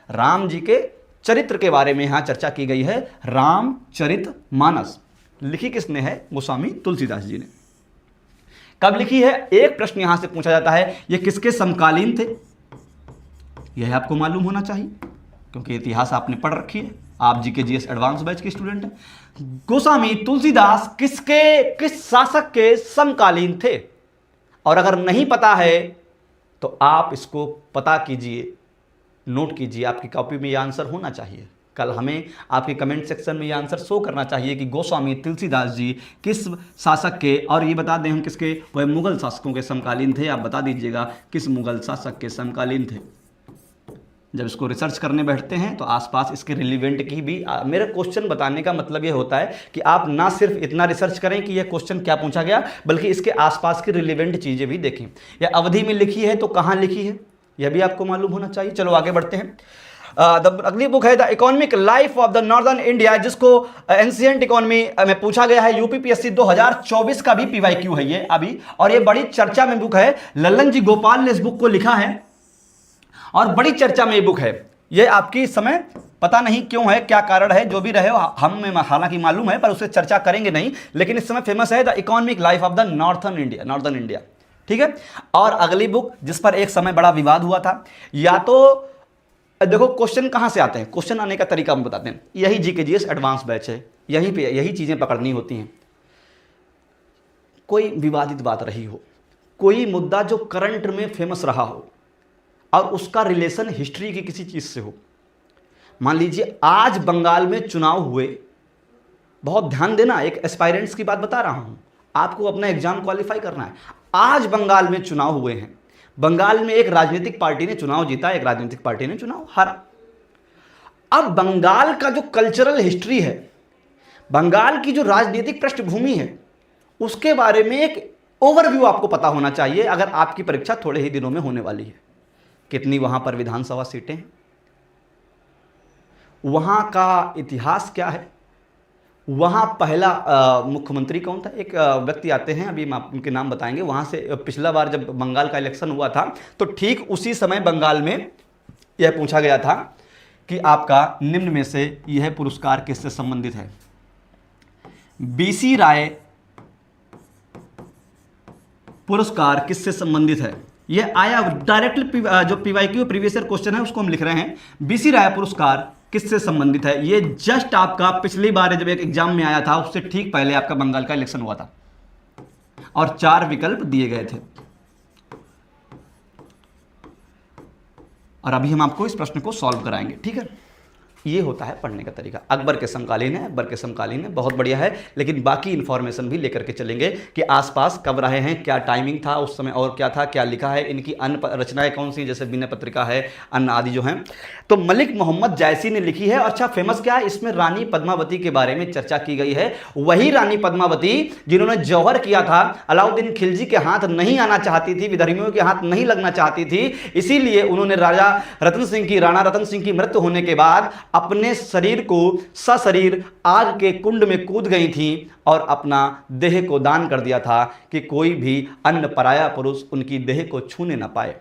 राम जी के चरित्र के बारे में यहां चर्चा की गई है। रामचरितमानस लिखी किसने है? गोस्वामी तुलसीदास जी ने। कब लिखी है? एक प्रश्न यहां से पूछा जाता है, ये किसके समकालीन थे? यह आपको मालूम होना चाहिए क्योंकि इतिहास आपने पढ़ रखी है, आप जी के जीएस एडवांस बैच के स्टूडेंट हैं। गोस्वामी तुलसीदास किस शासक के समकालीन थे? और अगर नहीं पता है तो आप इसको पता कीजिए, नोट कीजिए। आपकी कॉपी में यह आंसर होना चाहिए। कल हमें आपके कमेंट सेक्शन में यह आंसर शो करना चाहिए कि गोस्वामी तुलसीदास जी किस शासक के, और ये बता दें हम किसके, वह मुगल शासकों के समकालीन थे। आप बता दीजिएगा किस मुगल शासक के समकालीन थे। जब इसको रिसर्च करने बैठते हैं तो आसपास इसके रिलीवेंट की भी, मेरा क्वेश्चन बताने का मतलब ये होता है कि आप ना सिर्फ इतना रिसर्च करें कि यह क्वेश्चन क्या पूछा गया, बल्कि इसके आसपास की रिलीवेंट चीज़ें भी देखें। यह अवधि में लिखी है तो कहाँ लिखी है यह भी आपको मालूम होना चाहिए। चलो आगे बढ़ते हैं। अगली बुक है the economic life of the northern India, जिसको एंशिएंट इकोनॉमी में पूछा गया है। यूपीपीएससी 2024 का भी पीवाईक्यू है ये अभी, और ये बड़ी चर्चा में बुक है। लल्लन जी गोपाल ने इस बुक को लिखा है और बड़ी चर्चा में ये बुक है। ये आपकी इस समय पता नहीं क्यों है, क्या कारण है, जो भी रहे हो हमें हालांकि मालूम है, पर उससे चर्चा करेंगे नहीं। लेकिन इस समय फेमस है the economic life of the northern India. ठीक है। और अगली बुक जिस पर एक समय बड़ा विवाद हुआ था, या तो देखो क्वेश्चन कहां से आते हैं, क्वेश्चन आने का तरीका हम बताते हैं। यही जीके जीएस एडवांस बैच है, यही पे यही चीजें पकड़नी होती हैं। कोई विवादित बात रही हो, कोई मुद्दा जो करंट में फेमस रहा हो और उसका रिलेशन हिस्ट्री की किसी चीज से हो। मान लीजिए आज बंगाल में चुनाव हुए, बहुत ध्यान देना, एक एस्पायरेंट्स की बात बता रहा हूं, आपको अपना एग्जाम क्वालिफाई करना है। आज बंगाल में चुनाव हुए हैं, बंगाल में एक राजनीतिक पार्टी ने चुनाव जीता, एक राजनीतिक पार्टी ने चुनाव हारा। अब बंगाल का जो कल्चरल हिस्ट्री है, बंगाल की जो राजनीतिक पृष्ठभूमि है, उसके बारे में एक ओवरव्यू आपको पता होना चाहिए, अगर आपकी परीक्षा थोड़े ही दिनों में होने वाली है। कितनी वहां पर विधानसभा सीटें हैं, वहां का इतिहास क्या है, वहाँ पहला मुख्यमंत्री कौन था। एक व्यक्ति आते हैं, अभी हम उनके नाम बताएंगे। वहाँ से पिछला बार जब बंगाल का इलेक्शन हुआ था तो ठीक उसी समय बंगाल में यह पूछा गया था कि आपका निम्न में से यह पुरस्कार किससे संबंधित है। बीसी राय पुरस्कार किससे संबंधित है, यह आया डायरेक्टली, जो पीवाईक्यू प्रीवियस ईयर क्वेश्चन है उसको हम लिख रहे हैं। बीसी राय पुरस्कार किससे संबंधित है, ये जस्ट आपका पिछली बार जब एक एग्जाम में आया था उससे ठीक पहले आपका बंगाल का इलेक्शन हुआ था और 4 विकल्प दिए गए थे। और अभी हम आपको इस प्रश्न को सॉल्व कराएंगे। ठीक है, ये होता है पढ़ने का तरीका। अकबर के समकालीन है, अकबर के समकालीन है, बहुत बढ़िया है। लेकिन बाकी इंफॉर्मेशन भी लेकर के चलेंगे कि आसपास कब रहे हैं, क्या टाइमिंग था उस समय और क्या था, क्या लिखा है, इनकी अन्य रचनाएं कौन सी, जैसे विनय पत्रिका है, अन्य आदि जो हैं। तो मलिक मोहम्मद जायसी ने लिखी है। अच्छा, फेमस क्या है, इसमें रानी पद्मावती के बारे में चर्चा की गई है। वही रानी पद्मावती जिन्होंने जौहर किया था, अलाउद्दीन खिलजी के हाथ नहीं आना चाहती थी, विधर्मियों के हाथ नहीं लगना चाहती थी, इसीलिए उन्होंने राजा रतन सिंह की, राणा रतन सिंह की मृत्यु होने के बाद अपने शरीर को सशरीर आग के कुंड में कूद गई थी और अपना देह को दान कर दिया था कि कोई भी अन्य पराया पुरुष उनकी देह को छूने न पाए।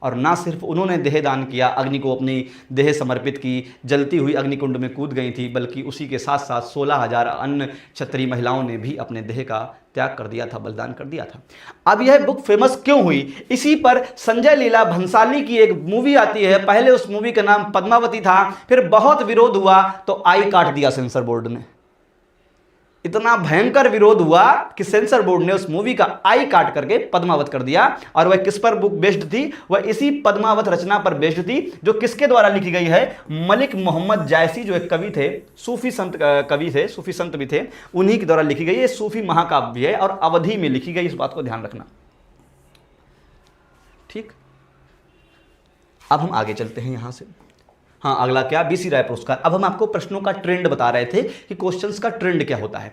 और ना सिर्फ उन्होंने देह दान किया, अग्नि को अपनी देह समर्पित की, जलती हुई अग्निकुंड में कूद गई थी, बल्कि उसी के साथ साथ 16,000 अन्य क्षत्रिय महिलाओं ने भी अपने देह का त्याग कर दिया था, बलिदान कर दिया था। अब यह बुक फेमस क्यों हुई, इसी पर संजय लीला भंसाली की एक मूवी आती है। पहले उस मूवी का नाम पद्मावती था, फिर बहुत विरोध हुआ तो आई काट दिया सेंसर बोर्ड ने। इतना भयंकर विरोध हुआ कि सेंसर बोर्ड ने उस मूवी का आई काट करके पद्मावत कर दिया। और वह किस पर बुक बेस्ड थी, वह इसी पद्मावत रचना पर बेस्ड थी, जो किसके द्वारा लिखी गई है, मलिक मोहम्मद जायसी, जो एक कवि थे, सूफी संत कवि थे, सूफी संत भी थे, उन्हीं के द्वारा लिखी गई है। सूफी महाकाव्य है और अवधि में लिखी गई, इस बात को ध्यान रखना। ठीक, अब हम आगे चलते हैं यहां से। हाँ, अगला क्या, बीसी राय पुरस्कार। अब हम आपको प्रश्नों का ट्रेंड बता रहे थे कि क्वेश्चंस का ट्रेंड क्या होता है,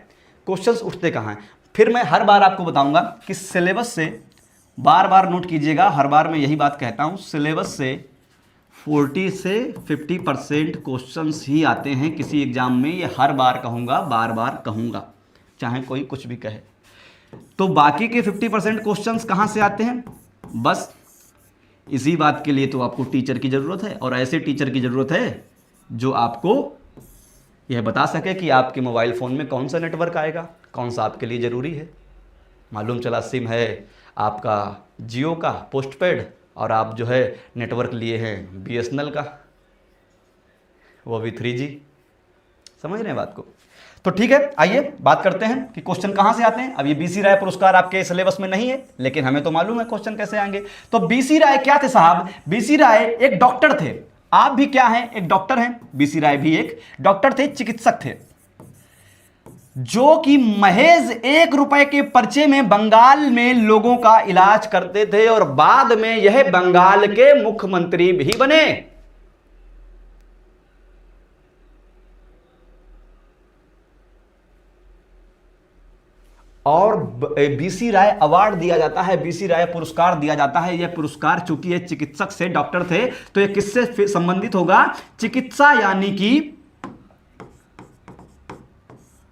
क्वेश्चंस उठते कहाँ हैं। फिर मैं हर बार आपको बताऊंगा कि सिलेबस से, बार बार नोट कीजिएगा, हर बार मैं यही बात कहता हूं, सिलेबस से 40 से 50% क्वेश्चंस ही आते हैं किसी एग्जाम में। ये हर बार कहूँगा, बार बार कहूँगा, चाहे कोई कुछ भी कहे। तो बाकी के 50% क्वेश्चंस कहाँ से आते हैं, बस इसी बात के लिए तो आपको टीचर की ज़रूरत है, और ऐसे टीचर की ज़रूरत है जो आपको यह बता सके कि आपके मोबाइल फ़ोन में कौन सा नेटवर्क आएगा, कौन सा आपके लिए ज़रूरी है। मालूम चला सिम है आपका जियो का पोस्टपेड और आप जो है नेटवर्क लिए हैं BSNL का, वो भी 3G। समझ रहे हैं बात को। तो ठीक है, आइए बात करते हैं कि क्वेश्चन कहां से आते हैं। अब ये बीसी राय पुरस्कार आपके सिलेबस में नहीं है, लेकिन हमें तो मालूम है क्वेश्चन कैसे आएंगे। तो बीसी राय क्या थे साहब, बीसी राय एक डॉक्टर थे। आप भी क्या हैं, एक डॉक्टर हैं। बीसी राय भी एक डॉक्टर थे, चिकित्सक थे, जो कि महज 1 रुपए के पर्चे में बंगाल में लोगों का इलाज करते थे और बाद में यह बंगाल के मुख्यमंत्री भी बने। और बीसी राय अवार्ड दिया जाता है, बीसी राय पुरस्कार दिया जाता है। यह पुरस्कार चूंकि ये चिकित्सक से, डॉक्टर थे, तो यह किससे संबंधित होगा, चिकित्सा यानी कि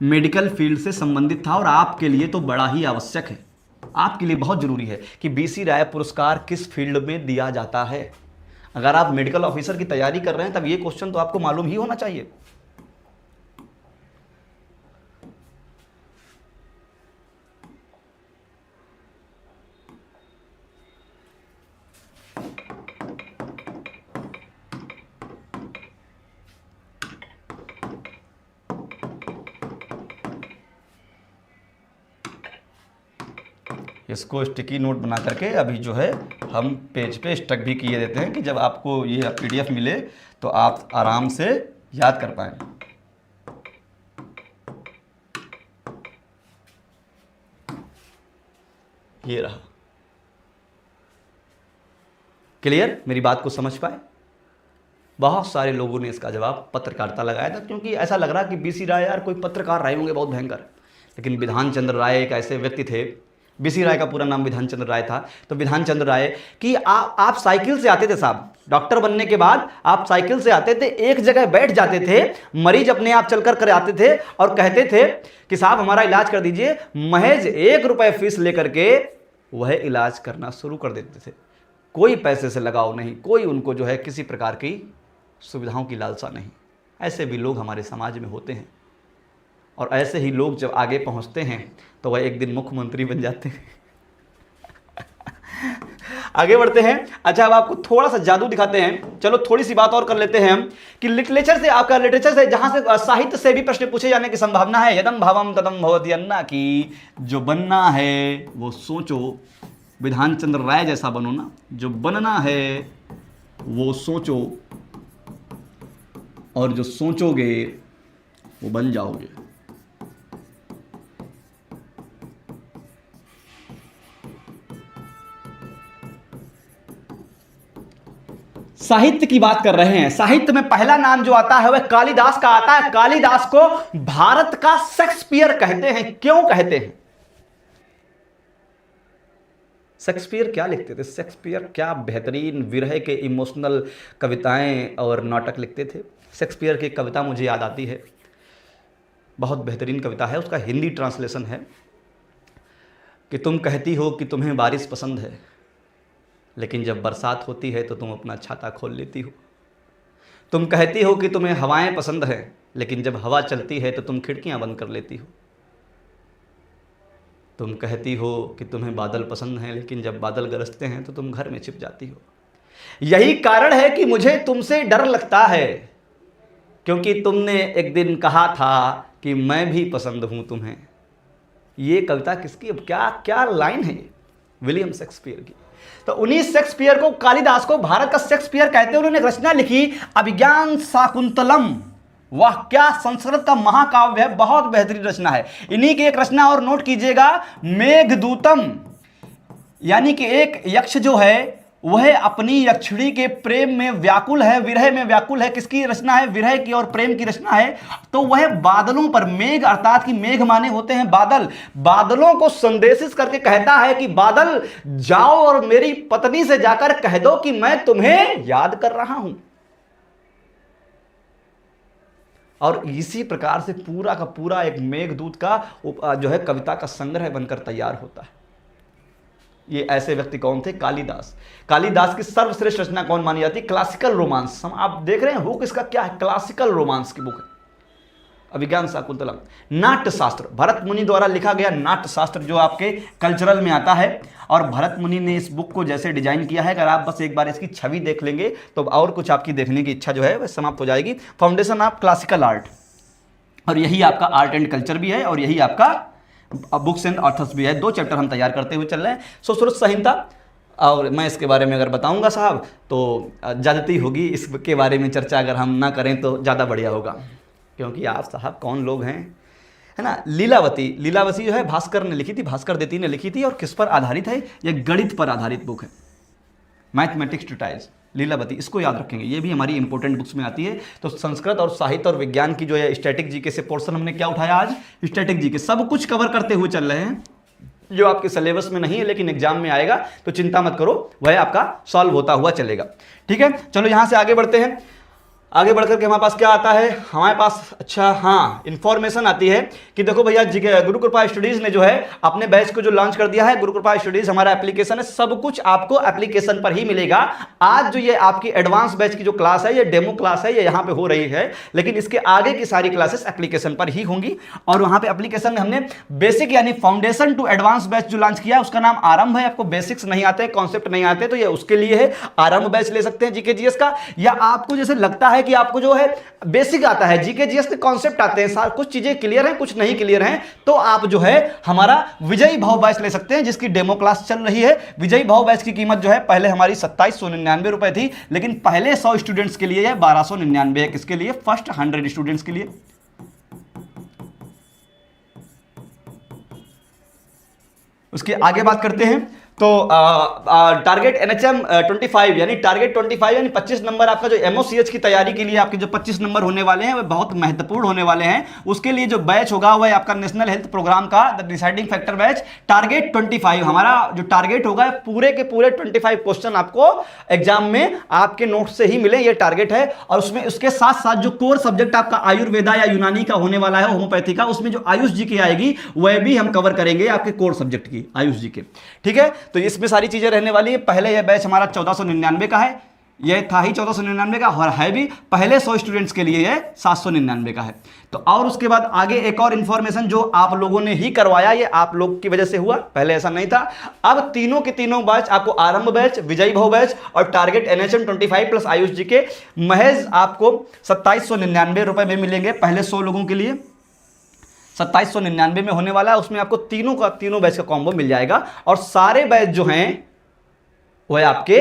मेडिकल फील्ड से संबंधित था। और आपके लिए तो बड़ा ही आवश्यक है, आपके लिए बहुत जरूरी है कि बीसी राय पुरस्कार किस फील्ड में दिया जाता है। अगर आप मेडिकल ऑफिसर की तैयारी कर रहे हैं तब ये क्वेश्चन तो आपको मालूम ही होना चाहिए। इसको स्टिकी नोट बना करके अभी जो है हम पेज पे स्टक भी किए देते हैं कि जब आपको ये पीडीएफ मिले तो आप आराम से याद कर पाएं। ये रहा। क्लियर? मेरी बात को समझ पाए? बहुत सारे लोगों ने इसका जवाब पत्रकारिता लगाया था, क्योंकि ऐसा लग रहा कि बीसी राय यार कोई पत्रकार रहे होंगे बहुत भयंकर, लेकिन विधान चंद्र राय एक ऐसे व्यक्ति थे। बीसी राय का पूरा नाम विधान चंद्र राय था। तो विधान चंद्र राय कि आप साइकिल से आते थे साहब, डॉक्टर बनने के बाद आप साइकिल से आते थे, एक जगह बैठ जाते थे, मरीज अपने आप चलकर कर आते थे और कहते थे कि साहब हमारा इलाज कर दीजिए। महज 1 रुपये फीस लेकर के वह इलाज करना शुरू कर देते थे। कोई पैसे से लगाव नहीं, कोई उनको जो है किसी प्रकार की सुविधाओं की लालसा नहीं। ऐसे भी लोग हमारे समाज में होते हैं, और ऐसे ही लोग जब आगे पहुंचते हैं तो वह एक दिन मुख्यमंत्री बन जाते हैं। आगे बढ़ते हैं। अच्छा, अब आपको थोड़ा सा जादू दिखाते हैं। चलो थोड़ी सी बात और कर लेते हैं हम कि लिटरेचर से, आपका लिटरेचर से, जहां से साहित्य से भी प्रश्न पूछे जाने की संभावना है। यदम भावम तदम भवति अन्ना, की जो बनना है वो सोचो, विधान चंद्र राय जैसा बनो ना। जो बनना है वो सोचो, और जो सोचोगे वो बन जाओगे। साहित्य की बात कर रहे हैं। साहित्य में पहला नाम जो आता है वह कालिदास का आता है। कालिदास को भारत का शेक्सपियर कहते हैं। क्यों कहते हैं? शेक्सपियर क्या लिखते थे? शेक्सपियर क्या बेहतरीन विरह के इमोशनल कविताएं और नाटक लिखते थे। शेक्सपियर की कविता मुझे याद आती है, बहुत बेहतरीन कविता है, उसका हिंदी ट्रांसलेशन है कि तुम कहती हो कि तुम्हें बारिश पसंद है, लेकिन जब बरसात होती है तो तुम अपना छाता खोल लेती हो। तुम कहती हो कि तुम्हें हवाएं पसंद है, लेकिन जब हवा चलती है तो तुम खिड़कियां बंद कर लेती हो। तुम कहती हो कि तुम्हें बादल पसंद हैं, लेकिन जब बादल गरजते हैं तो तुम घर में छिप जाती हो। यही कारण है कि मुझे तुमसे डर लगता है, क्योंकि तुमने एक दिन कहा था कि मैं भी पसंद हूं तुम्हें। ये कविता किसकी? अब क्या क्या लाइन है ये? विलियम शेक्सपियर की। तो उन्हीं शेक्सपियर को, कालिदास को भारत का शेक्सपियर कहते हैं। उन्होंने रचना लिखी अभिज्ञान शाकुंतलम। वाह, क्या संस्कृत का महाकाव्य है, बहुत बेहतरीन रचना है। इन्हीं की एक रचना और नोट कीजिएगा, मेघदूतम। यानी कि एक यक्ष जो है वह अपनी यक्षिणी के प्रेम में व्याकुल है, विरह में व्याकुल है। किसकी रचना है? विरह की और प्रेम की रचना है। तो वह बादलों पर, मेघ अर्थात कि मेघ माने होते हैं बादल, बादलों को संदेशित करके कहता है कि बादल जाओ और मेरी पत्नी से जाकर कह दो कि मैं तुम्हें याद कर रहा हूं। और इसी प्रकार से पूरा का पूरा एक मेघदूत का जो है कविता का संग्रह बनकर तैयार होता है। ये ऐसे व्यक्ति कौन थे? कालिदास। कालिदास की सर्वश्रेष्ठ रचना कौन मानी जाती है? Classical romance. हम आप देख रहे हैं हुक इसका क्या है? क्लासिकल रोमांस की बुक है अभिज्ञान शाकुंतलम। नाट्य शास्त्र, भरत मुनि द्वारा लिखा गया नाट्य शास्त्र जो आपके कल्चरल में आता है। और भरत मुनि ने इस बुक को जैसे डिजाइन किया है, अगर आप बस एक बार इसकी छवि देख लेंगे तो और कुछ आपकी देखने की इच्छा जो है वह समाप्त हो जाएगी। फाउंडेशन ऑफ क्लासिकल आर्ट, और यही आपका आर्ट एंड कल्चर भी है, और यही आपका बुक्स एंड ऑथर्स भी है। 2 चैप्टर हम तैयार करते हुए चल रहे हैं। सुश्रुत संहिता, और मैं इसके बारे में अगर बताऊंगा साहब तो ज्यादती होगी। इसके बारे में चर्चा अगर हम ना करें तो ज़्यादा बढ़िया होगा, क्योंकि आप साहब कौन लोग हैं, है ना। लीलावती, लीलावती जो है भास्कर ने लिखी थी, भास्कर देती ने लिखी थी। और किस पर आधारित है? ये गणित पर आधारित बुक है, मैथमेटिक्स ट्रिटाइज, लीलावती। इसको याद रखेंगे, ये भी हमारी इंपॉर्टेंट बुक्स में आती है। तो संस्कृत और साहित्य और विज्ञान की जो है स्टैटिक जीके से पोर्शन हमने क्या उठाया आज? Static GK. सब कुछ कवर करते हुए चल रहे हैं जो आपके सिलेबस में नहीं है लेकिन एग्जाम में आएगा, तो चिंता मत करो, वह आपका सॉल्व होता हुआ चलेगा। ठीक है, चलो यहां से आगे बढ़ते हैं। आगे बढ़कर के हमारे पास क्या आता है, हमारे पास अच्छा हाँ इंफॉर्मेशन आती है कि देखो भैया गुरु कृपा स्टडीज ने जो है अपने बैच को जो लॉन्च कर दिया है। गुरु कृपा स्टडीज हमारा एप्लीकेशन है, सब कुछ आपको एप्लीकेशन पर ही मिलेगा। आज जो ये आपकी एडवांस बैच की जो क्लास है, ये डेमो क्लास है, ये यहाँ पे हो रही है, लेकिन इसके आगे की सारी क्लासेस एप्लीकेशन पर ही होंगी। और वहां पे एप्लीकेशन में हमने बेसिक यानी फाउंडेशन टू एडवांस बैच जो लॉन्च किया है उसका नाम आरंभ है। आपको बेसिक्स नहीं आते, कॉन्सेप्ट नहीं आते, तो ये उसके लिए है, आरंभ बैच ले सकते हैं जीके जीएस का। या आपको जैसे लगता है कि आपको जो है बेसिक आता है, जीके जीएस के कॉन्सेप्ट आते हैं, कुछ चीजें क्लियर हैं कुछ नहीं क्लियर हैं, तो आप जो है हमारा विजयी भाव बैच ले सकते हैं जिसकी डेमो क्लास चल रही है। विजयी भाव बैच की कीमत जो है पहले हमारी 2799 रुपए थी, लेकिन पहले 100 स्टूडेंट्स के लिए 1299 है। किसके लिए? फर्स्ट 100 स्टूडेंट्स के लिए। उसके आगे बात करते हैं तो टारगेट एनएचएम 25 यानी टारगेट 25 यानी 25 नंबर आपका जो एमओसीएच की तैयारी के लिए आपके जो 25 नंबर होने वाले हैं वो बहुत महत्वपूर्ण होने वाले हैं। उसके लिए जो बैच होगा वह आपका नेशनल हेल्थ प्रोग्राम का the deciding factor batch target 25। हमारा जो टारगेट होगा पूरे के पूरे 25 क्वेश्चन आपको एग्जाम में आपके नोट से ही मिले, ये टारगेट है। और उसमें उसके साथ साथ जो कोर सब्जेक्ट आपका आयुर्वेदा या यूनानी का होने वाला है, होम्योपैथी का, उसमें जो आयुष जी की आएगी वह भी हम कवर करेंगे आपके कोर सब्जेक्ट की आयुष जी के। ठीक है, तो इसमें सारी चीजें रहने वाली है। पहले यह बैच हमारा 1499 का है, यह था ही 1499 का, और है भी पहले 100 स्टूडेंट्स के लिए यह 799 का है। तो और उसके बाद आगे एक और इंफॉर्मेशन जो आप लोगों ने ही करवाया, ये आप लोग की वजह से हुआ, पहले ऐसा नहीं था। अब तीनों के तीनों बैच आपको आरंभ बैच, विजयी भाव बैच और target NHM 25 plus Ayush ji के महज आपको 2799 रुपए में मिलेंगे पहले 100 लोगों के लिए। 2799 में होने वाला है, उसमें आपको तीनों बैच का कॉम्बो मिल जाएगा। और सारे बैच जो हैं वह आपके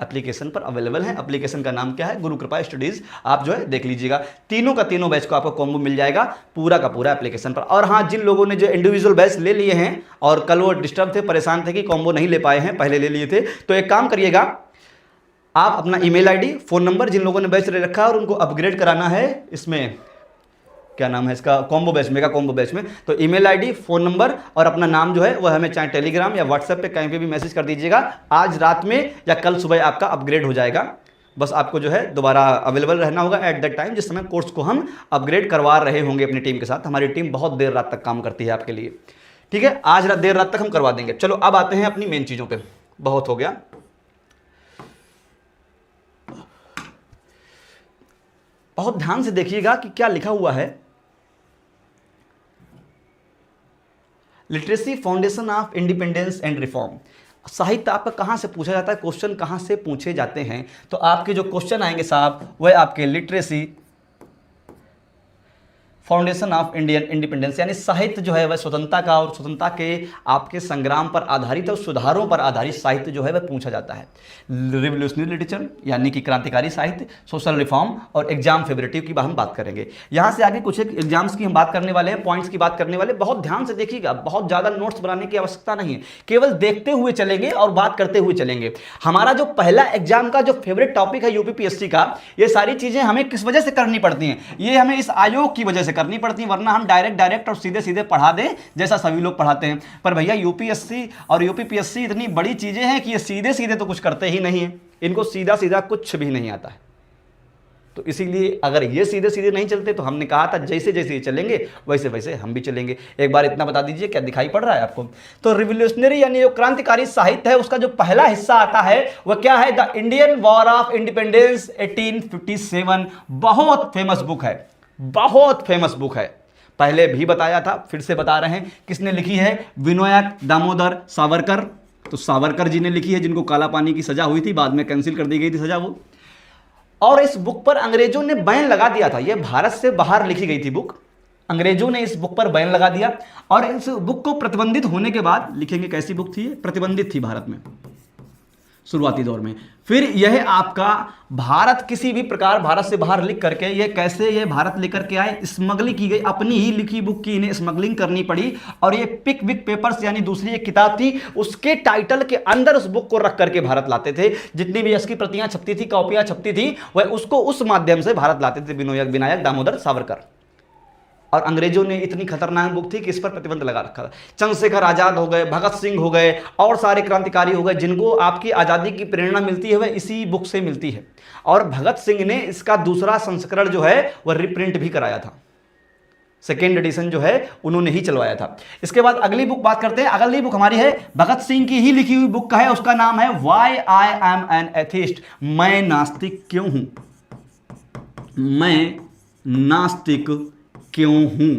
एप्लीकेशन पर अवेलेबल है। एप्लीकेशन का नाम क्या है? गुरु कृपा स्टडीज। आप जो है देख लीजिएगा, तीनों का तीनों बैच को आपको कॉम्बो मिल जाएगा पूरा का पूरा एप्लीकेशन पर। और हाँ, जिन लोगों ने जो इंडिविजुअल बैच ले लिए हैं और कल वो डिस्टर्ब थे, परेशान थे कि कॉम्बो नहीं ले पाए हैं, पहले ले लिए थे, तो एक काम करिएगा, आप अपना ईमेल आईडी, फोन नंबर, जिन लोगों ने बैच ले रखा है और उनको अपग्रेड कराना है इसमें क्या नाम है इसका, combo batch, mega combo batch में, तो ईमेल आईडी, फोन नंबर और अपना नाम जो है वह हमें चाहे टेलीग्राम या व्हाट्सएप पे कहीं पे भी मैसेज कर दीजिएगा। आज रात में या कल सुबह आपका अपग्रेड हो जाएगा। बस आपको जो है दोबारा अवेलेबल रहना होगा एट दैट टाइम जिस समय कोर्स को हम अपग्रेड करवा रहे होंगे अपनी टीम के साथ। हमारी टीम बहुत देर रात तक काम करती है आपके लिए। ठीक है, आज देर रात तक हम करवा देंगे। चलो अब आते हैं अपनी मेन चीज़ों पर, बहुत हो गया। बहुत ध्यान से देखिएगा कि क्या लिखा हुआ है। Literacy foundation of independence and reform. साहित्य आपका कहाँ से पूछा जाता है, क्वेश्चन कहाँ से पूछे जाते हैं, तो आपके जो क्वेश्चन आएंगे साहब वह आपके literacy foundation of Indian independence यानी साहित्य जो है वह स्वतंत्रता का और स्वतंत्रता के आपके संग्राम पर आधारित और सुधारों पर आधारित साहित्य जो है वह पूछा जाता है। रिवोल्यूशनरी लिटरेचर यानी कि क्रांतिकारी साहित्य, सोशल रिफॉर्म और एग्जाम फेवरेटिव की हम बात करेंगे। यहाँ से आगे कुछ एक एग्जाम्स की हम बात करने वाले हैं, पॉइंट्स की बात करने वाले। बहुत ध्यान से देखिएगा, बहुत ज़्यादा नोट्स बनाने की आवश्यकता नहीं है, केवल देखते हुए चलेंगे और बात करते हुए चलेंगे। हमारा जो पहला एग्जाम का जो फेवरेट टॉपिक है यूपीपीएससी का, ये सारी चीज़ें हमें किस वजह से करनी पड़ती हैं? ये हमें इस आयोग की वजह से करनी पड़ती है, वरना हम डायरेक्ट और सीधे सीधे पढ़ा दें जैसा सभी लोग पढ़ाते हैं। पर भैया यूपीएससी और यूपीपीएससी इतनी बड़ी चीजें हैं कि ये सीधे सीधे तो कुछ करते ही नहीं है, इनको सीधा सीधा कुछ भी नहीं आता है। तो इसीलिए अगर ये सीधे सीधे नहीं चलते तो हमने कहा था जैसे जैसे ये चलेंगे वैसे वैसे हम भी चलेंगे। एक बार इतना बता दीजिए, क्या दिखाई पड़ रहा है आपको? तो रिवोल्यूशनरी यानी जो क्रांतिकारी साहित्य है उसका जो पहला हिस्सा आता है वह क्या है? The Indian war of independence 1857। बहुत फेमस बुक है, बहुत फेमस बुक है। पहले भी बताया था, फिर से बता रहे हैं। किसने लिखी है? विनायक दामोदर सावरकर। तो सावरकर जी ने लिखी है, जिनको काला पानी की सजा हुई थी, बाद में कैंसिल कर दी गई थी सजा वो। और इस बुक पर अंग्रेजों ने बैन लगा दिया था। यह भारत से बाहर लिखी गई थी बुक, अंग्रेजों ने इस बुक पर बैन लगा दिया। और इस बुक को प्रतिबंधित होने के बाद, लिखेंगे कैसी बुक थी? प्रतिबंधित थी भारत में शुरुआती दौर में। फिर यह आपका भारत किसी भी प्रकार भारत से बाहर लिख करके ये कैसे ये भारत लेकर के आए, स्मगलिंग की गई, अपनी ही लिखी बुक की इन्हें स्मगलिंग करनी पड़ी। और ये पिक विक पेपर्स यानी दूसरी एक किताब थी, उसके टाइटल के अंदर उस बुक को रख करके भारत लाते थे। जितनी भी इसकी प्रतियां छपती थी, कॉपियां छपती थी, वह उसको उस माध्यम से भारत लाते थे विनायक दामोदर सावरकर। और अंग्रेजों ने इतनी खतरनाक बुक थी कि इस पर प्रतिबंध लगा रखा था। चंद्रशेखर आजाद हो गए, भगत सिंह हो गए और सारे क्रांतिकारी हो गए, जिनको आपकी आज़ादी की प्रेरणा मिलती है वह इसी बुक से मिलती है। और भगत सिंह ने इसका दूसरा संस्करण जो है वह रिप्रिंट भी कराया था, सेकेंड एडिशन जो है उन्होंने ही चलवाया था। इसके बाद अगली बुक बात करते हैं। अगली बुक हमारी है भगत सिंह की ही लिखी हुई बुक का है, उसका नाम है why I am an atheist, मैं नास्तिक क्यों हूं, मैं नास्तिक क्यों हूं।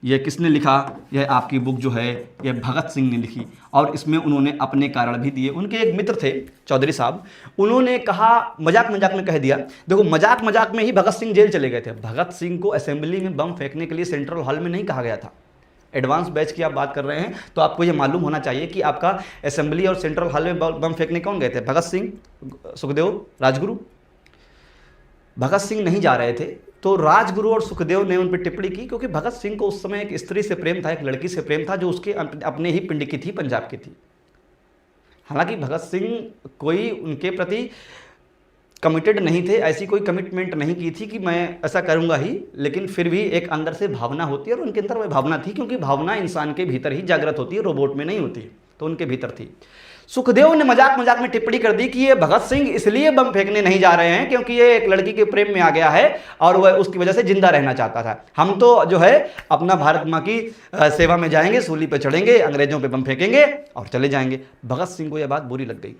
यह किसने लिखा? यह आपकी बुक जो है यह भगत सिंह ने लिखी, और इसमें उन्होंने अपने कारण भी दिए। उनके एक मित्र थे चौधरी साहब, उन्होंने कहा, मजाक मजाक में कह दिया, देखो मजाक मजाक में ही भगत सिंह जेल चले गए थे। भगत सिंह को असेंबली में बम फेंकने के लिए सेंट्रल हॉल में नहीं कहा गया था। एडवांस बैच की आप बात कर रहे हैं तो आपको यह मालूम होना चाहिए कि आपका असेंबली और सेंट्रल हॉल में बम फेंकने कौन गए थे? भगत सिंह, सुखदेव, राजगुरु। भगत सिंह नहीं जा रहे थे, तो राजगुरु और सुखदेव ने उन पर टिप्पणी की, क्योंकि भगत सिंह को उस समय एक स्त्री से प्रेम था, एक लड़की से प्रेम था जो उसके अपने ही पिंड की थी, पंजाब की थी। हालांकि भगत सिंह कोई उनके प्रति कमिटेड नहीं थे, ऐसी कोई कमिटमेंट नहीं की थी कि मैं ऐसा करूंगा ही, लेकिन फिर भी एक अंदर से भावना होती है और उनके अंदर वह भावना थी, क्योंकि भावना इंसान के भीतर ही जागृत होती है, रोबोट में नहीं होती, तो उनके भीतर थी। सुखदेव ने मजाक मजाक में टिप्पणी कर दी कि ये भगत सिंह इसलिए बम फेंकने नहीं जा रहे हैं क्योंकि ये एक लड़की के प्रेम में आ गया है और वह उसकी वजह से जिंदा रहना चाहता था। हम तो जो है अपना भारत माँ की सेवा में जाएंगे, सूली पे चढ़ेंगे, अंग्रेजों पे बम फेंकेंगे और चले जाएंगे। भगत सिंह को यह बात बुरी लग गई।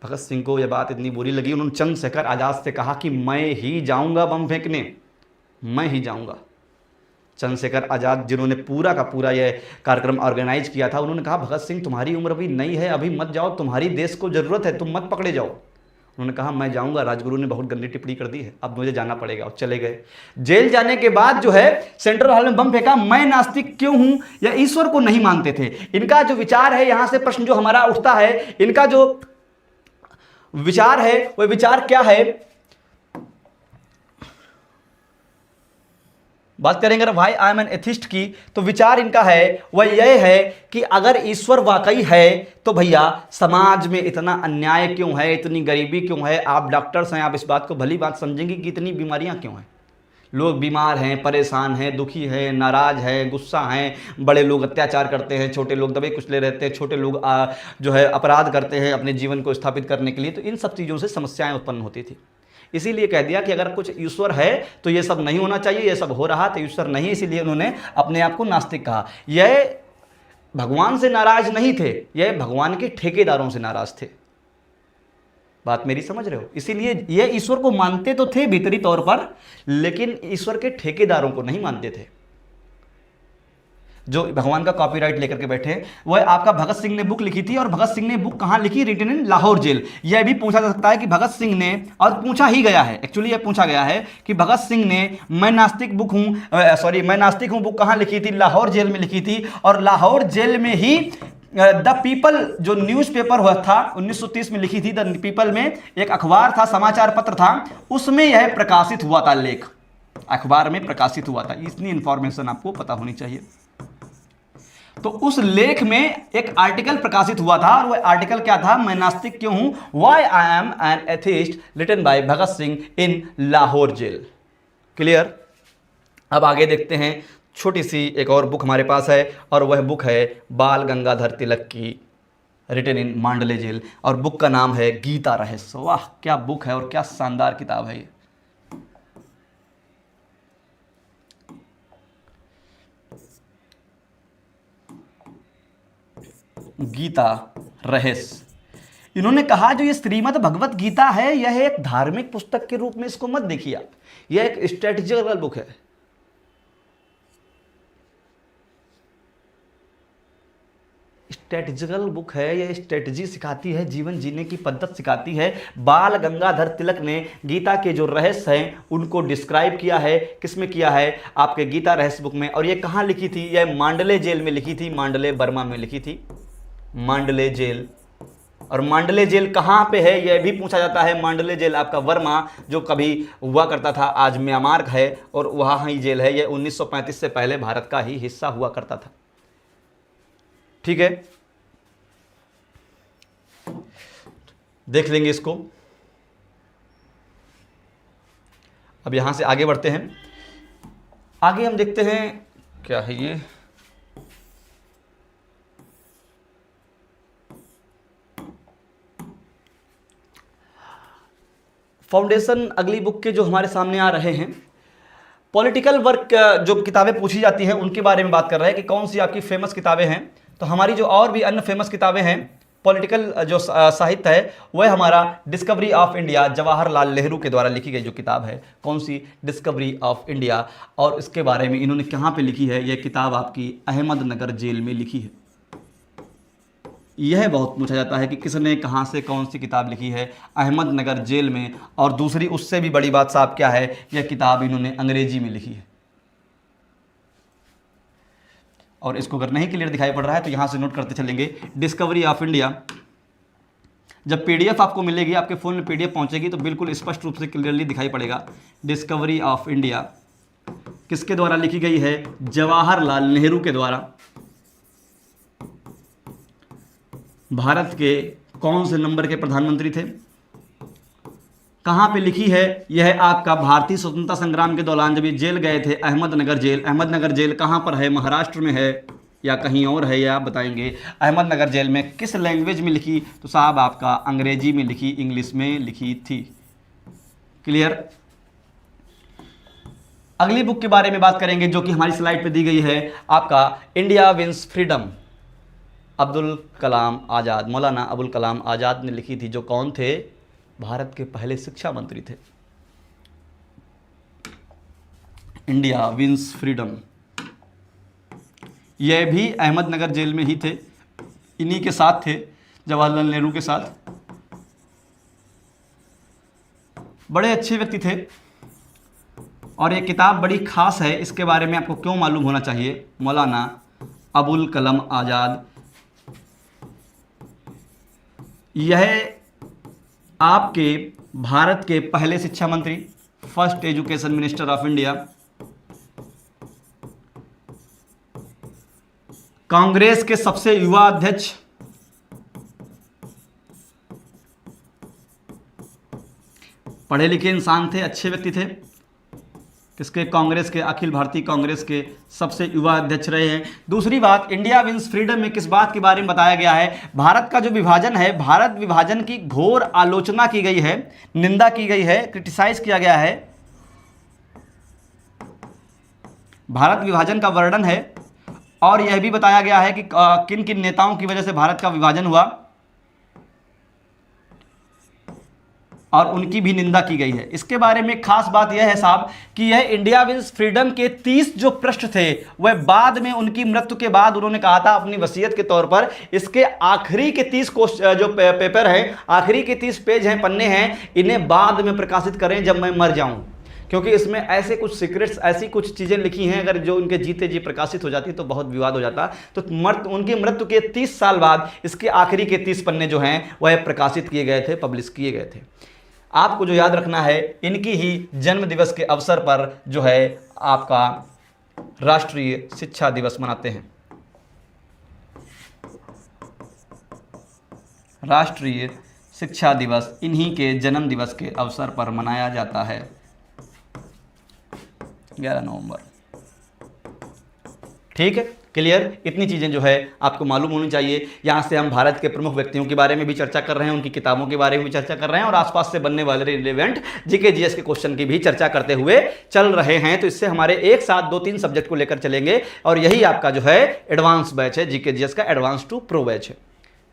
भगत सिंह को यह बात इतनी बुरी लगी, उन्होंने चंद्रशेखर आजाद से कहा कि मैं ही जाऊंगा बम फेंकने, मैं ही जाऊंगा। चंद्रशेखर आजाद जिन्होंने पूरा का पूरा यह कार्यक्रम ऑर्गेनाइज किया था, उन्होंने कहा भगत सिंह तुम्हारी उम्र अभी नई है, अभी मत जाओ, तुम्हारी देश को जरूरत है, तुम मत पकड़े जाओ। उन्होंने कहा मैं जाऊंगा। राजगुरु ने बहुत गंदी टिप्पणी कर दी है, अब मुझे जाना पड़ेगा, और चले गए। जेल जाने के बाद जो है सेंट्रल हॉल में बम फेंका। मैं नास्तिक क्यों हूं, या ईश्वर को नहीं मानते थे। इनका जो विचार है, यहां से प्रश्न जो हमारा उठता है, इनका जो विचार है वह विचार क्या है? बात करेंगे अगर why I am an atheist की, तो विचार इनका है वह यह है कि अगर ईश्वर वाकई है तो भैया समाज में इतना अन्याय क्यों है, इतनी गरीबी क्यों है? आप डॉक्टर्स हैं, आप इस बात को भली बात समझेंगे कि इतनी बीमारियां क्यों हैं। लोग बीमार हैं, परेशान हैं, दुखी हैं, नाराज हैं, गुस्सा हैं, बड़े लोग अत्याचार करते हैं, छोटे लोग दबे कुचले रहते हैं, छोटे लोग जो है अपराध करते हैं अपने जीवन को स्थापित करने के लिए। तो इन सब चीज़ों से समस्याएं उत्पन्न होती थी। इसीलिए कह दिया कि अगर कुछ ईश्वर है तो ये सब नहीं होना चाहिए, ये सब हो रहा तो ईश्वर नहीं, इसीलिए उन्होंने अपने आप को नास्तिक कहा। यह भगवान से नाराज नहीं थे, यह भगवान के ठेकेदारों से नाराज थे। बात मेरी समझ रहे हो? इसीलिए ये ईश्वर को मानते तो थे भीतरी तौर पर, लेकिन ईश्वर के ठेकेदारों को नहीं मानते थे, जो भगवान का कॉपीराइट लेकर के बैठे। वह आपका भगत सिंह ने बुक लिखी थी, और भगत सिंह ने बुक कहां लिखी? Written in Lahore jail. यह भी पूछा जा सकता है कि भगत सिंह ने, और पूछा ही गया है, एक्चुअली यह पूछा गया है कि भगत सिंह ने मैं नास्तिक बुक हूं, मैं नास्तिक हूं बुक कहां लिखी थी? लाहौर जेल में लिखी थी। और लाहौर जेल में ही द पीपल जो न्यूज़पेपर हुआ था 1930 में लिखी थी, द पीपल में एक अखबार था, समाचार पत्र था, उसमें यह प्रकाशित हुआ था, लेख अखबार में प्रकाशित हुआ था। इतनी इंफॉर्मेशन आपको पता होनी चाहिए। तो उस लेख में एक आर्टिकल प्रकाशित हुआ था, और वह आर्टिकल क्या था? मैं नास्तिक क्यों हूं, why I am an atheist, written by Bhagat Singh in Lahore jail. Clear? अब आगे देखते हैं। छोटी सी एक और बुक हमारे पास है, और वह बुक है बाल गंगाधर तिलक की, रिटन इन मांडले जेल, और बुक का नाम है गीता रहस्य। वाह क्या बुक है और क्या शानदार किताब है ये। गीता रहस्य। इन्होंने कहा जो ये श्रीमद् भगवत गीता है, यह एक धार्मिक पुस्तक के रूप में इसको मत देखिए आप, यह एक स्ट्रेटेजिकल बुक है। स्ट्रेटेजिकल बुक है, यह स्ट्रेटजी सिखाती है, जीवन जीने की पद्धत सिखाती है। बाल गंगाधर तिलक ने गीता के जो रहस्य हैं उनको डिस्क्राइब किया है। किसमें किया है? आपके गीता रहस्य बुक में। और ये कहाँ लिखी थी? यह मांडले जेल में लिखी थी, मांडले बर्मा में लिखी थी, मांडले जेल। और मांडले जेल कहाँ पे है यह भी पूछा जाता है। मांडले जेल आपका वर्मा जो कभी हुआ करता था, आज म्यांमार है, और वहाँ ही जेल है। यह 1935 से पहले भारत का ही हिस्सा हुआ करता था। ठीक है, देख लेंगे इसको। अब यहाँ से आगे बढ़ते हैं। आगे हम देखते हैं क्या है ये, फाउंडेशन अगली बुक के जो हमारे सामने आ रहे हैं। पॉलिटिकल वर्क जो किताबें पूछी जाती हैं उनके बारे में बात कर रहे हैं कि कौन सी आपकी फेमस किताबें हैं। तो हमारी जो और भी अन्य फेमस किताबें हैं पॉलिटिकल जो साहित्य है वह हमारा discovery of India, Jawaharlal Nehru के द्वारा लिखी गई जो किताब है। कौन सी? Discovery of India. और इसके बारे में इन्होंने कहाँ पे लिखी है? यह किताब आपकी अहमदनगर जेल में लिखी है। यह बहुत पूछा जाता है कि किसने कहाँ से कौन सी किताब लिखी है, अहमदनगर जेल में। और दूसरी उससे भी बड़ी बात साहब क्या है, यह किताब इन्होंने अंग्रेजी में लिखी है। और इसको अगर नहीं क्लियर दिखाई पड़ रहा है तो यहाँ से नोट करते चलेंगे। डिस्कवरी ऑफ इंडिया, जब पीडीएफ आपको मिलेगी, आपके फ़ोन में पीडीएफ पहुँचेगी तो बिल्कुल स्पष्ट रूप से क्लियरली दिखाई पड़ेगा। डिस्कवरी ऑफ इंडिया किसके द्वारा लिखी गई है? जवाहरलाल नेहरू के द्वारा। भारत के कौन से नंबर के प्रधानमंत्री थे? कहाँ पे लिखी है? यह आपका भारतीय स्वतंत्रता संग्राम के दौरान जब ये जेल गए थे, अहमदनगर जेल। अहमदनगर जेल कहाँ पर है? महाराष्ट्र में है या कहीं और है, या आप बताएंगे। अहमदनगर जेल में किस लैंग्वेज में लिखी? तो साहब आपका अंग्रेजी में लिखी, इंग्लिश में लिखी थी। क्लियर? अगली बुक के बारे में बात करेंगे जो कि हमारी स्लाइड पे दी गई है, आपका India wins freedom. Abdul Kalam Azad, Maulana Abul Kalam Azad ने लिखी थी, जो कौन थे? भारत के पहले शिक्षा मंत्री थे। इंडिया विंस फ्रीडम, यह भी अहमदनगर जेल में ही थे, इन्हीं के साथ थे, जवाहरलाल नेहरू के साथ। बड़े अच्छे व्यक्ति थे और ये किताब बड़ी खास है। इसके बारे में आपको क्यों मालूम होना चाहिए? मौलाना अबुल कलाम आज़ाद, यह आपके भारत के पहले शिक्षा मंत्री, first education minister of India, Congress के सबसे युवा अध्यक्ष, पढ़े लिखे इंसान थे, अच्छे व्यक्ति थे। किसके? कांग्रेस के, अखिल भारतीय कांग्रेस के सबसे युवा अध्यक्ष रहे हैं। दूसरी बात, इंडिया विंस फ्रीडम में किस बात के बारे में बताया गया है? भारत का जो विभाजन है, भारत विभाजन की घोर आलोचना की गई है, निंदा की गई है, क्रिटिसाइज किया गया है। भारत विभाजन का वर्णन है और यह भी बताया गया है कि किन किन नेताओं की वजह से भारत का विभाजन हुआ और उनकी भी निंदा की गई है। इसके बारे में खास बात यह है साहब कि यह इंडिया विंस फ्रीडम के 30 जो पृष्ठ थे वह बाद में उनकी मृत्यु के बाद उन्होंने कहा था अपनी वसीयत के तौर पर, इसके आखिरी के 30 जो पेपर हैं, आखिरी के 30 पेज हैं, पन्ने हैं, इन्हें बाद में प्रकाशित करें जब मैं मर जाऊं, क्योंकि इसमें ऐसे कुछ सीक्रेट्स, ऐसी कुछ चीज़ें लिखी हैं, अगर जो उनके जीते जी प्रकाशित हो जाती तो बहुत विवाद हो जाता। तो उनकी मृत्यु के 30 साल बाद इसके आखिरी के 30 पन्ने जो हैं वह प्रकाशित किए गए थे, पब्लिश किए गए थे। आपको जो याद रखना है, इनकी ही जन्म दिवस के अवसर पर जो है आपका राष्ट्रीय शिक्षा दिवस मनाते हैं। राष्ट्रीय शिक्षा दिवस इन्हीं के जन्म दिवस के अवसर पर मनाया जाता है, 11 नवंबर। ठीक है, क्लियर? इतनी चीज़ें जो है आपको मालूम होनी चाहिए। यहाँ से हम भारत के प्रमुख व्यक्तियों के बारे में भी चर्चा कर रहे हैं, उनकी किताबों के बारे में भी चर्चा कर रहे हैं और आसपास से बनने वाले रिलेवेंट जीके जीएस के क्वेश्चन की भी चर्चा करते हुए चल रहे हैं। तो इससे हमारे एक साथ 2-3 सब्जेक्ट को लेकर चलेंगे और यही आपका जो है एडवांस बैच है, जीके जीएस का एडवांस टू प्रो बैच है।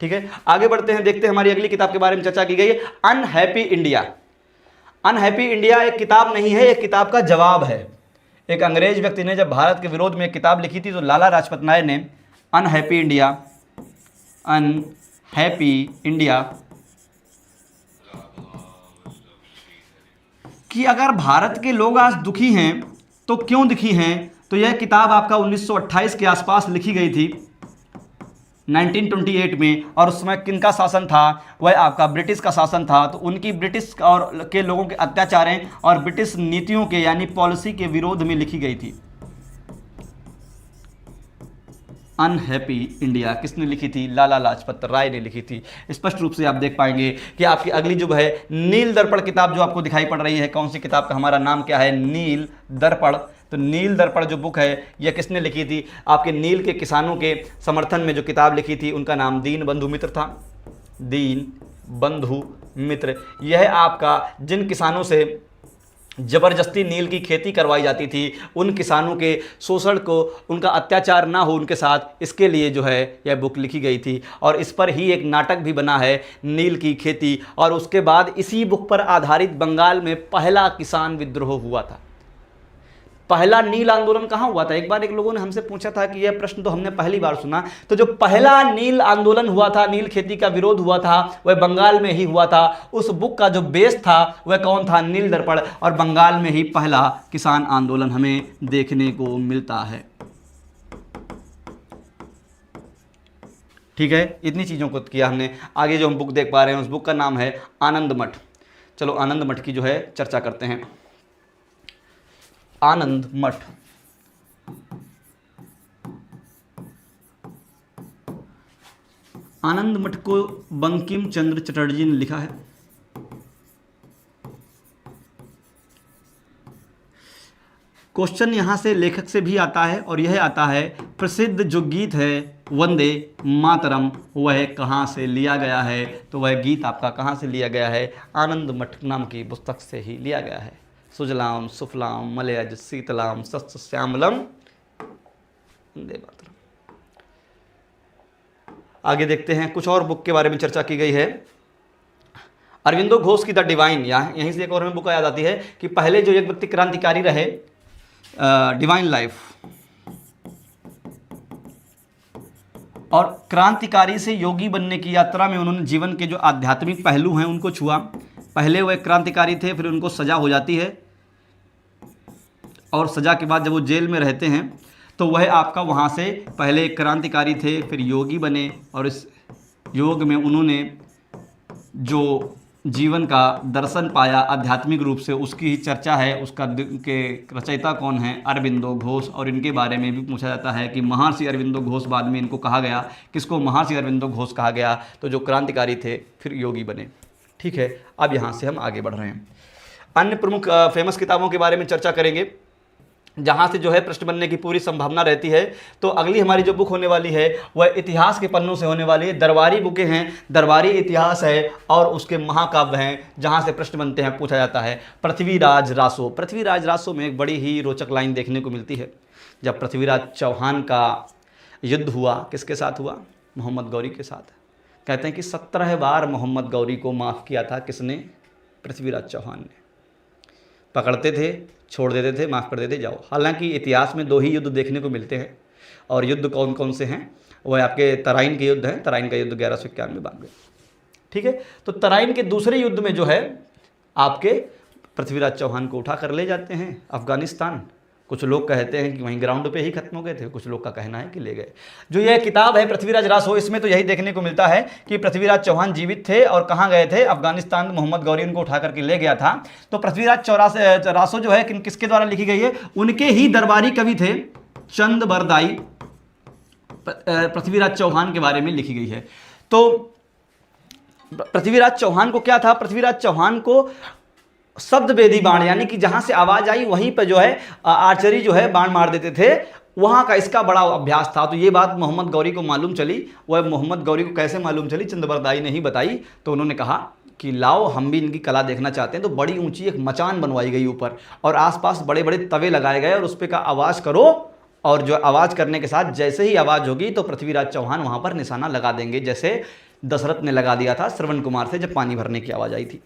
ठीक है, आगे बढ़ते हैं, देखते हैं हमारी अगली किताब के बारे में चर्चा की गई है, अनहैप्पी इंडिया। अनहैप्पी इंडिया एक किताब नहीं है, एक किताब का जवाब है। एक अंग्रेज व्यक्ति ने जब भारत के विरोध में एक किताब लिखी थी तो लाला लाजपत राय ने अनहैप्पी इंडिया, अनहैप्पी इंडिया कि अगर भारत के लोग आज दुखी हैं तो क्यों दुखी हैं, तो यह किताब आपका 1928 के आसपास लिखी गई थी, 1928 में। और उस समय किनका शासन था? वह आपका ब्रिटिश का शासन था। तो उनकी ब्रिटिश और के लोगों के अत्याचारों और ब्रिटिश नीतियों के यानी पॉलिसी के विरोध में लिखी गई थी। अनहैप्पी इंडिया किसने लिखी थी? लाला लाजपत राय ने लिखी थी। स्पष्ट रूप से आप देख पाएंगे कि आपकी अगली जो है नील दर्पण किताब जो आपको दिखाई पड़ रही है, कौन सी किताब का हमारा नाम क्या है? नील दर्पण। तो नील दर्पण जो बुक है यह किसने लिखी थी? आपके नील के किसानों के समर्थन में जो किताब लिखी थी उनका नाम दीन बंधु मित्र था। दीन बंधु मित्र। यह आपका जिन किसानों से जबरदस्ती नील की खेती करवाई जाती थी, उन किसानों के शोषण को, उनका अत्याचार ना हो उनके साथ, इसके लिए जो है यह बुक लिखी गई थी। और इस पर ही एक नाटक भी बना है, नील की खेती। और उसके बाद इसी बुक पर आधारित बंगाल में पहला किसान विद्रोह हुआ था। पहला नील आंदोलन कहाँ हुआ था? एक बार एक लोगों ने हमसे पूछा था कि यह प्रश्न तो हमने पहली बार सुना। तो जो पहला नील आंदोलन हुआ था, नील खेती का विरोध हुआ था, वह बंगाल में ही हुआ था। उस बुक का जो बेस था वह कौन था? नील दर्पण। और बंगाल में ही पहला किसान आंदोलन हमें देखने को मिलता है। ठीक है, इतनी चीज़ों को किया हमने। आगे जो हम बुक देख पा रहे हैं उस बुक का नाम है आनंद मठ। चलो आनंद मठ की जो है चर्चा करते हैं। आनंद मठ। आनंद मठ को बंकिम चंद्र चटर्जी ने लिखा है। क्वेश्चन यहां से लेखक से भी आता है और यह आता है प्रसिद्ध जो गीत है वंदे मातरम, वह कहां से लिया गया है? तो वह गीत आपका कहां से लिया गया है? आनंद मठ नाम की पुस्तक से ही लिया गया है। सुजलाम सुफलाम मलयज शीतलाम सस्य श्यामलम वंदे मातरम। आगे देखते हैं, कुछ और बुक के बारे में चर्चा की गई है। अरविंदो घोष की द डिवाइन, यहीं से एक और हमें बुक याद आती है कि पहले जो एक व्यक्ति क्रांतिकारी रहे, डिवाइन लाइफ। और क्रांतिकारी से योगी बनने की यात्रा में उन्होंने जीवन के जो आध्यात्मिक पहलू हैं उनको छुआ। पहले वह क्रांतिकारी थे, फिर उनको सज़ा हो जाती है और सज़ा के बाद जब वो जेल में रहते हैं तो वह आपका वहाँ से पहले क्रांतिकारी थे, फिर योगी बने। और इस योग में उन्होंने जो जीवन का दर्शन पाया आध्यात्मिक रूप से, उसकी ही चर्चा है। उसका के रचयिता कौन है? अरविंदो घोष। और इनके बारे में भी पूछा जाता है कि महर्षि अरविंदो घोष, बाद में इनको कहा गया, किसको? महर्षि अरविंदो घोष कहा गया। तो जो क्रांतिकारी थे फिर योगी बने। ठीक है, अब यहाँ से हम आगे बढ़ रहे हैं। अन्य प्रमुख फेमस किताबों के बारे में चर्चा करेंगे जहाँ से जो है प्रश्न बनने की पूरी संभावना रहती है। तो अगली हमारी जो बुक होने वाली है वह इतिहास के पन्नों से होने वाली है। दरबारी बुकें हैं, दरबारी इतिहास है और उसके महाकाव्य हैं जहाँ से प्रश्न बनते हैं, पूछा जाता है। पृथ्वीराज रासो। पृथ्वीराज रासो में एक बड़ी ही रोचक लाइन देखने को मिलती है। जब पृथ्वीराज चौहान का युद्ध हुआ, किसके साथ हुआ? मोहम्मद गौरी के साथ। कहते हैं कि 17 बार मोहम्मद गौरी को माफ़ किया था। किसने? पृथ्वीराज चौहान ने। पकड़ते थे, छोड़ देते थे, माफ़ कर देते, जाओ। हालांकि इतिहास में 2 ही युद्ध देखने को मिलते हैं। और युद्ध कौन कौन से हैं? वह आपके तराइन के युद्ध हैं। तराइन का युद्ध 1191-92। ठीक है, तो तराइन के दूसरे युद्ध में जो है आपके पृथ्वीराज चौहान को उठा कर ले जाते हैं अफगानिस्तान। कुछ लोग कहते हैं कि वहीं ग्राउंड पे ही खत्म हो गए थे, कुछ लोग का कहना है कि ले गए। जो यह किताब है पृथ्वीराज रासो, इसमें तो यही देखने को मिलता है कि पृथ्वीराज चौहान जीवित थे और कहाँ गए थे? अफगानिस्तान। मोहम्मद गौरी उनको उठा करके ले गया था। तो पृथ्वीराज रासो जो है किसके द्वारा लिखी गई है? उनके ही दरबारी कवि थे चंद बरदाई, पृथ्वीराज चौहान के बारे में लिखी गई है। तो पृथ्वीराज चौहान को क्या था? पृथ्वीराज चौहान को शब्द वेदी बाण, यानी कि जहां से आवाज आई वहीं पर जो है आर्चरी जो है बाण मार देते थे, वहां का इसका बड़ा अभ्यास था। तो ये बात मोहम्मद गौरी को मालूम चली। वह मोहम्मद गौरी को कैसे मालूम चली? चंदबरदाई ने ही बताई। तो उन्होंने कहा कि लाओ हम भी इनकी कला देखना चाहते हैं। तो बड़ी ऊंची एक मचान बनवाई गई ऊपर और आसपास बड़े बड़े तवे लगाए गए और उस पर का आवाज़ करो, और जो आवाज़ करने के साथ जैसे ही आवाज़ होगी तो पृथ्वीराज चौहान वहाँ पर निशाना लगा देंगे, जैसे दशरथ ने लगा दिया था श्रवण कुमार से जब पानी भरने की आवाज़ आई थी।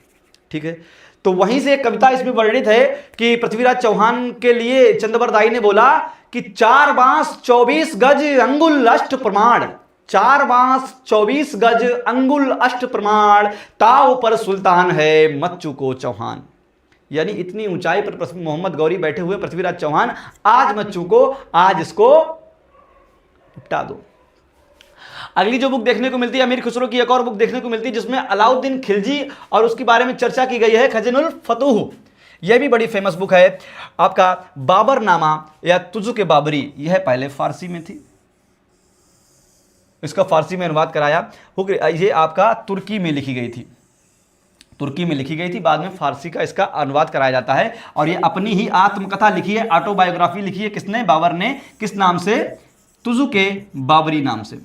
ठीक है, तो वहीं से एक कविता इसमें वर्णित है कि पृथ्वीराज चौहान के लिए चंदबरदाई ने बोला कि 4 बांस 24 गज अंगुल अष्ट प्रमाण, 4 बांस 24 गज अंगुल अष्ट प्रमाण, ताव पर सुल्तान है मत चुको चौहान। यानी इतनी ऊंचाई पर मोहम्मद गौरी बैठे हुए पृथ्वीराज चौहान, आज मत चूको, आज इसको निपटा दो। अगली जो बुक देखने को मिलती है अमीर खुसरो की एक और बुक देखने को मिलती है जिसमें अलाउद्दीन खिलजी और उसके बारे में चर्चा की गई है, खजनुल फतूह। यह भी बड़ी फेमस बुक है। आपका बाबरनामा या तुजुक बाबरी, यह पहले फारसी में थी इसका फारसी में अनुवाद कराया। ये आपका तुर्की में लिखी गई थी, तुर्की में लिखी गई थी, बाद में फारसी का इसका अनुवाद कराया जाता है। और ये अपनी ही आत्मकथा लिखी है, ऑटोबायोग्राफी लिखी है, किसने? बाबर ने। किस नाम से? तुजुके बाबरी नाम से।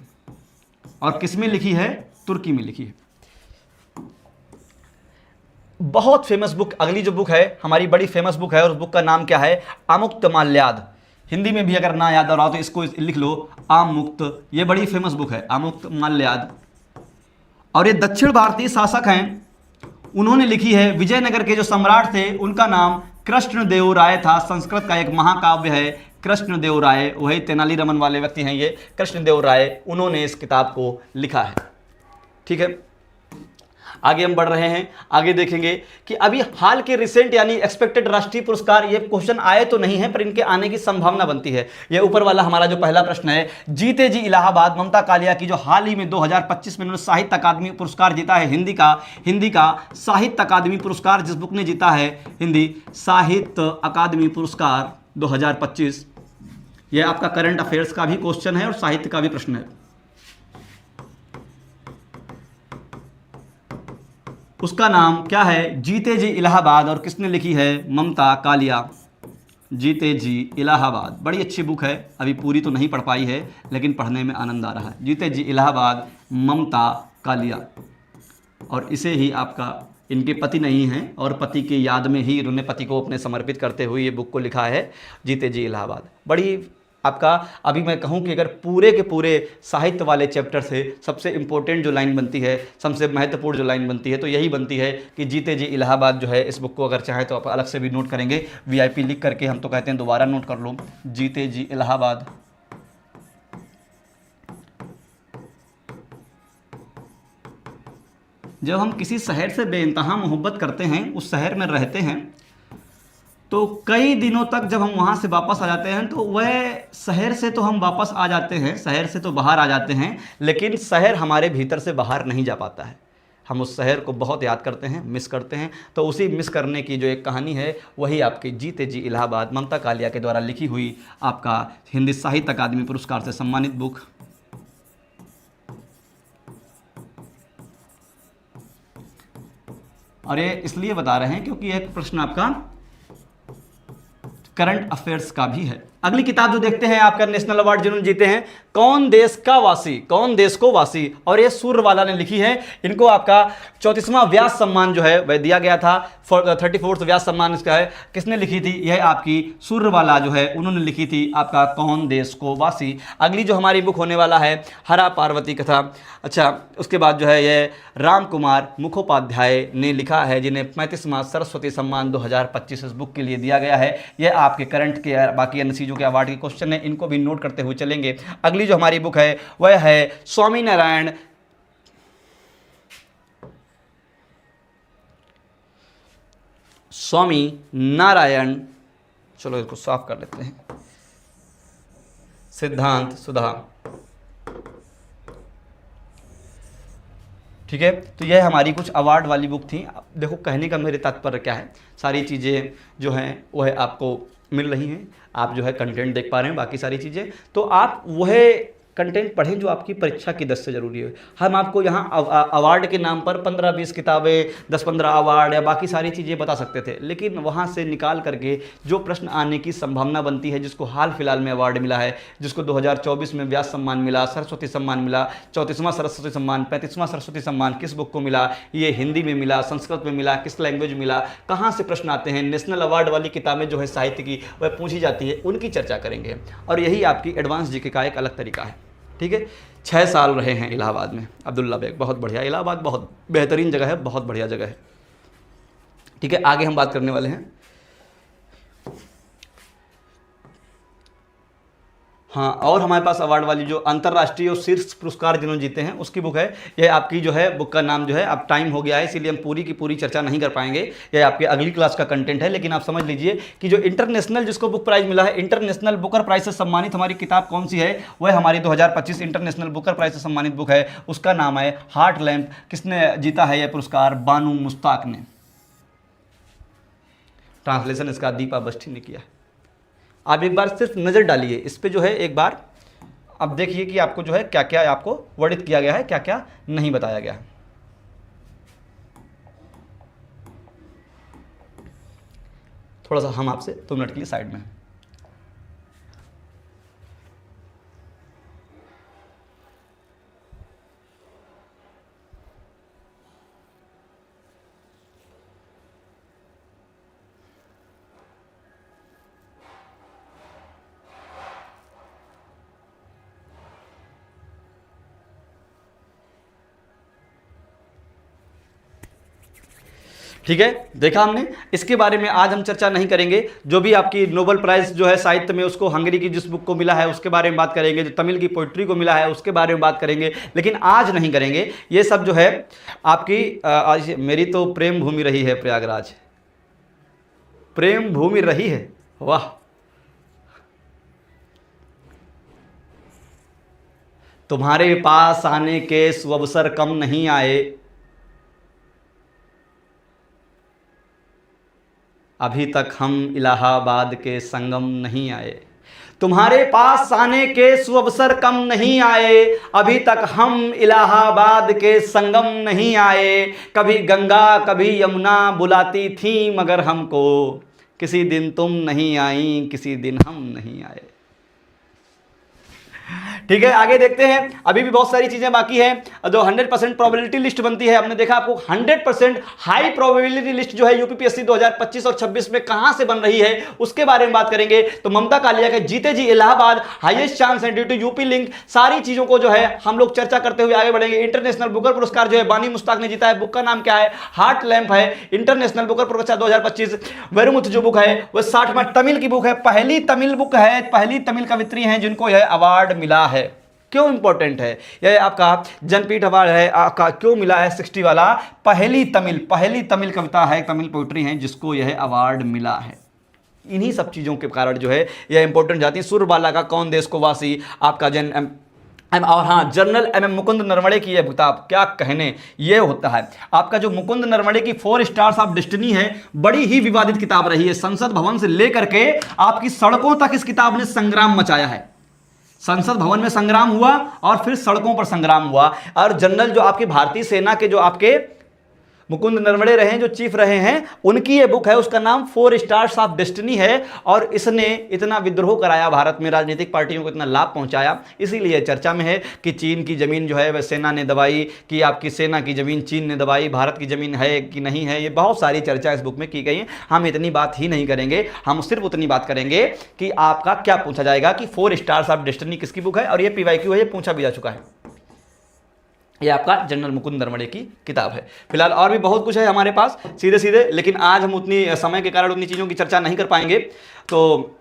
और किस में लिखी है? तुर्की में लिखी है। बहुत फेमस बुक, अगली जो बुक है हमारी बड़ी फेमस बुक है, और उस बुक का नाम क्या है? आमुक्तमाल्याद। हिंदी में भी अगर ना याद आ रहा हो तो इसको लिख लो, आमुक्त। ये बड़ी फेमस बुक है, आमुक्तमाल्याद। और ये दक्षिण भारतीय शासक हैं, उन्होंने लिखी है। विजयनगर के जो सम्राट थे उनका नाम कृष्णदेव राय था। संस्कृत का एक महाकाव्य है कृष्णदेव राय, वही तेनालीरामन वाले व्यक्ति हैं ये, कृष्णदेव राय, उन्होंने इस किताब को लिखा है। ठीक है, आगे हम बढ़ रहे हैं। आगे देखेंगे कि अभी हाल के रिसेंट यानी एक्सपेक्टेड राष्ट्रीय पुरस्कार, ये क्वेश्चन आए तो नहीं है पर इनके आने की संभावना बनती है। ये ऊपर वाला हमारा जो पहला प्रश्न है, जीते जी इलाहाबाद, ममता कालिया की जो हाल ही में 2025 में उन्होंने साहित्य अकादमी पुरस्कार जीता है, हिंदी का साहित्य अकादमी पुरस्कार जिस बुक ने जीता है, हिंदी साहित्य अकादमी पुरस्कार 2025। यह आपका करंट अफेयर्स का भी क्वेश्चन है और साहित्य का भी प्रश्न है। उसका नाम क्या है? जीते जी इलाहाबाद। और किसने लिखी है? ममता कालिया। जीते जी इलाहाबाद बड़ी अच्छी बुक है, अभी पूरी तो नहीं पढ़ पाई है लेकिन पढ़ने में आनंद आ रहा है। जीते जी इलाहाबाद, ममता कालिया। और इसे ही आपका, इनके पति नहीं हैं और पति की याद में ही इन्होंने पति को अपने समर्पित करते हुए ये बुक को लिखा है, जीते जी इलाहाबाद। बड़ी आपका, अभी मैं कहूं कि अगर पूरे के पूरे साहित्य वाले चैप्टर से सबसे इंपॉर्टेंट जो लाइन बनती है, सबसे महत्वपूर्ण जो लाइन बनती है, तो यही बनती है कि जीते जी इलाहाबाद जो है, इस बुक को अगर चाहें तो आप अलग से भी नोट करेंगे, VIP लिख करके, हम तो कहते हैं दोबारा नोट कर लो, जीते जी इलाहाबाद। जब हम किसी शहर से बेइंतहा मोहब्बत करते हैं, उस शहर में रहते हैं, तो कई दिनों तक जब हम वहाँ से वापस आ जाते हैं तो वह शहर से तो हम वापस आ जाते हैं, शहर से तो बाहर आ जाते हैं, लेकिन शहर हमारे भीतर से बाहर नहीं जा पाता है। हम उस शहर को बहुत याद करते हैं, मिस करते हैं। तो उसी मिस करने की जो एक कहानी है, वही आपकी जीते जी इलाहाबाद, ममता कालिया के द्वारा लिखी हुई आपका हिंदी साहित्य अकादमी पुरस्कार से सम्मानित बुक। और ये इसलिए बता रहे हैं क्योंकि एक प्रश्न आपका करंट अफेयर्स का भी है। अगली किताब जो देखते हैं आपका नेशनल अवार्ड जिन्होंने जीते हैं, कौन देश का वासी, कौन देश को वासी, और ये सूर्यवाला ने लिखी है। इनको आपका 34वां व्यास सम्मान जो है वह दिया गया था, 34th व्यास सम्मान इसका है। किसने लिखी थी? यह आपकी सूर्यवाला जो है, उन्होंने लिखी थी आपका कौन देश को वासी। अगली जो हमारी बुक होने वाला है, हरा पार्वती कथा। अच्छा, उसके बाद जो है ये राम कुमार मुखोपाध्याय ने लिखा है, जिन्हें 35वां सरस्वती सम्मान 2025 इस बुक के लिए दिया गया है। यह आपके करंट के बाकी अन्य चीज़ों के अवार्ड के क्वेश्चन है, इनको भी नोट करते हुए चलेंगे। अगली जो हमारी बुक है वह है स्वामी नारायण, चलो इसको साफ कर लेते हैं, सिद्धांत सुधा। ठीक है, तो यह हमारी कुछ अवार्ड वाली बुक थी। देखो, कहने का मेरे तात्पर्य क्या है, सारी चीज़ें जो हैं वह आपको मिल रही हैं, आप जो है कंटेंट देख पा रहे हैं, बाकी सारी चीज़ें तो आप वह कंटेंट पढ़ें जो आपकी परीक्षा की दृष्टि से जरूरी है। हम आपको यहाँ अवार्ड के नाम पर 15-20 किताबें, 10-15 अवार्ड या बाकी सारी चीज़ें बता सकते थे, लेकिन वहाँ से निकाल करके जो प्रश्न आने की संभावना बनती है, जिसको हाल फिलहाल में अवार्ड मिला है, जिसको 2024 में व्यास सम्मान मिला, सरस्वती सम्मान मिला, 34वां सरस्वती सम्मान, 35वां सरस्वती सम्मान किस बुक को मिला, ये हिंदी में मिला, संस्कृत में मिला, किस लैंग्वेज मिला, कहाँ से प्रश्न आते हैं, नेशनल अवार्ड वाली किताबें जो है साहित्य की वह पूछी जाती है, उनकी चर्चा करेंगे। और यही आपकी एडवांस जीके का एक अलग तरीका है। ठीक है, 6 साल रहे हैं इलाहाबाद में अब्दुल्ला बेग, बहुत बढ़िया। इलाहाबाद बहुत बेहतरीन जगह है, बहुत बढ़िया जगह है। ठीक है, आगे हम बात करने वाले हैं। हाँ, और हमारे पास अवार्ड वाली जो अंतर्राष्ट्रीय और शीर्ष पुरस्कार जिन्होंने जीते हैं उसकी बुक है। यह आपकी जो है बुक का नाम जो है, अब टाइम हो गया है इसीलिए हम पूरी की पूरी चर्चा नहीं कर पाएंगे, यह आपके अगली क्लास का कंटेंट है। लेकिन आप समझ लीजिए कि जो इंटरनेशनल जिसको बुक प्राइज मिला है, इंटरनेशनल बुकर प्राइज से सम्मानित हमारी किताब कौन सी है, वह हमारी 2025 इंटरनेशनल बुकर प्राइज से सम्मानित बुक है। उसका नाम है हार्ट लैम्प। किसने जीता है यह पुरस्कार? बानू मुश्ताक ने। ट्रांसलेशन इसका दीपा बस्टी ने किया है। आप एक बार सिर्फ नज़र डालिए इस पे, जो है एक बार अब देखिए कि आपको जो है क्या क्या आपको वर्णित किया गया है, क्या क्या नहीं बताया गया है। थोड़ा सा हम आपसे 2 मिनट के लिए साइड में। ठीक है, देखा हमने। इसके बारे में आज हम चर्चा नहीं करेंगे। जो भी आपकी नोबेल प्राइज जो है साहित्य में, उसको हंगरी की जिस बुक को मिला है उसके बारे में बात करेंगे, जो तमिल की पोइट्री को मिला है उसके बारे में बात करेंगे, लेकिन आज नहीं करेंगे। ये सब जो है आपकी आज मेरी तो प्रेम भूमि रही है प्रयागराज, प्रेम भूमि रही है, वाह। तुम्हारे पास आने के सुअवसर कम नहीं आए, अभी तक हम इलाहाबाद के संगम नहीं आए। तुम्हारे पास आने के सुअवसर कम नहीं आए, अभी तक हम इलाहाबाद के संगम नहीं आए। कभी गंगा कभी यमुना बुलाती थी मगर हमको, किसी दिन तुम नहीं आई, किसी दिन हम नहीं आए। ठीक है, आगे देखते हैं। अभी भी बहुत सारी चीजें बाकी हैं। जो 100% प्रोबेबिलिटी लिस्ट बनती है, हमने देखा आपको 100% हाई प्रोबेबिलिटी लिस्ट जो है यूपीपीएससी 2025 और 26 में कहां से बन रही है उसके बारे में बात करेंगे। तो ममता कालिया के जीते जी इलाहाबाद, हाईएस्ट चांस है ड्यू टू यूपी लिंक, सारी चीजों को जो है हम लोग चर्चा करते हुए आगे बढ़ेंगे। इंटरनेशनल बुकर पुरस्कार जो है बानी मुश्ताक ने जीता है, बुक का नाम क्या है? हार्ट लैंप है। इंटरनेशनल बुकर पुरस्कार 2025। वेरुमुथ जो बुक है वह 60 में तमिल की बुक है, पहली तमिल बुक है, पहली तमिल कवित्री है जिनको यह अवार्ड मिला है। क्यों इंपॉर्टेंट है यह? आपका जनपीठ अवार्ड है, आपका क्यों मिला है 60 वाला? पहली तमिल कविता है, तमिल पोइट्री है जिसको यह अवार्ड मिला है। इन्हीं सब चीज़ों के कारण जो है यह इंपॉर्टेंट जाती है। सुरबाला का कौन देश को वासी, आपका और हाँ, जनरल एम मुकुंद नरवणे की यह किताब क्या कहने, ये होता है आपका जो मुकुंद नरवणे की 4 स्टार्स ऑफ डेस्टिनी है, बड़ी ही विवादित किताब रही है। संसद भवन से लेकर के आपकी सड़कों तक इस किताब ने संग्राम मचाया है। संसद भवन में संग्राम हुआ और फिर सड़कों पर संग्राम हुआ। और जनरल जो आपकी भारतीय सेना के जो आपके मुकुंद नरवणे रहे हैं, जो चीफ रहे हैं, उनकी ये बुक है, उसका नाम 4 स्टार्स ऑफ डेस्टिनी है। और इसने इतना विद्रोह कराया भारत में, राजनीतिक पार्टियों को इतना लाभ पहुंचाया, इसीलिए चर्चा में है कि चीन की जमीन जो है वह सेना ने दबाई, कि आपकी सेना की जमीन चीन ने दबाई, भारत की जमीन है कि नहीं है, ये बहुत सारी चर्चा इस बुक में की गई है। हम इतनी बात ही नहीं करेंगे, हम सिर्फ उतनी बात करेंगे कि आपका क्या पूछा जाएगा कि 4 स्टार्स ऑफ डेस्टिनी किसकी बुक है। और ये PYQ है, ये पूछा भी जा चुका है। ये आपका जनरल मुकुंद नरवणे की किताब है। फिलहाल और भी बहुत कुछ है हमारे पास सीधे सीधे, लेकिन आज हम उतनी समय के कारण उतनी चीज़ों की चर्चा नहीं कर पाएंगे। तो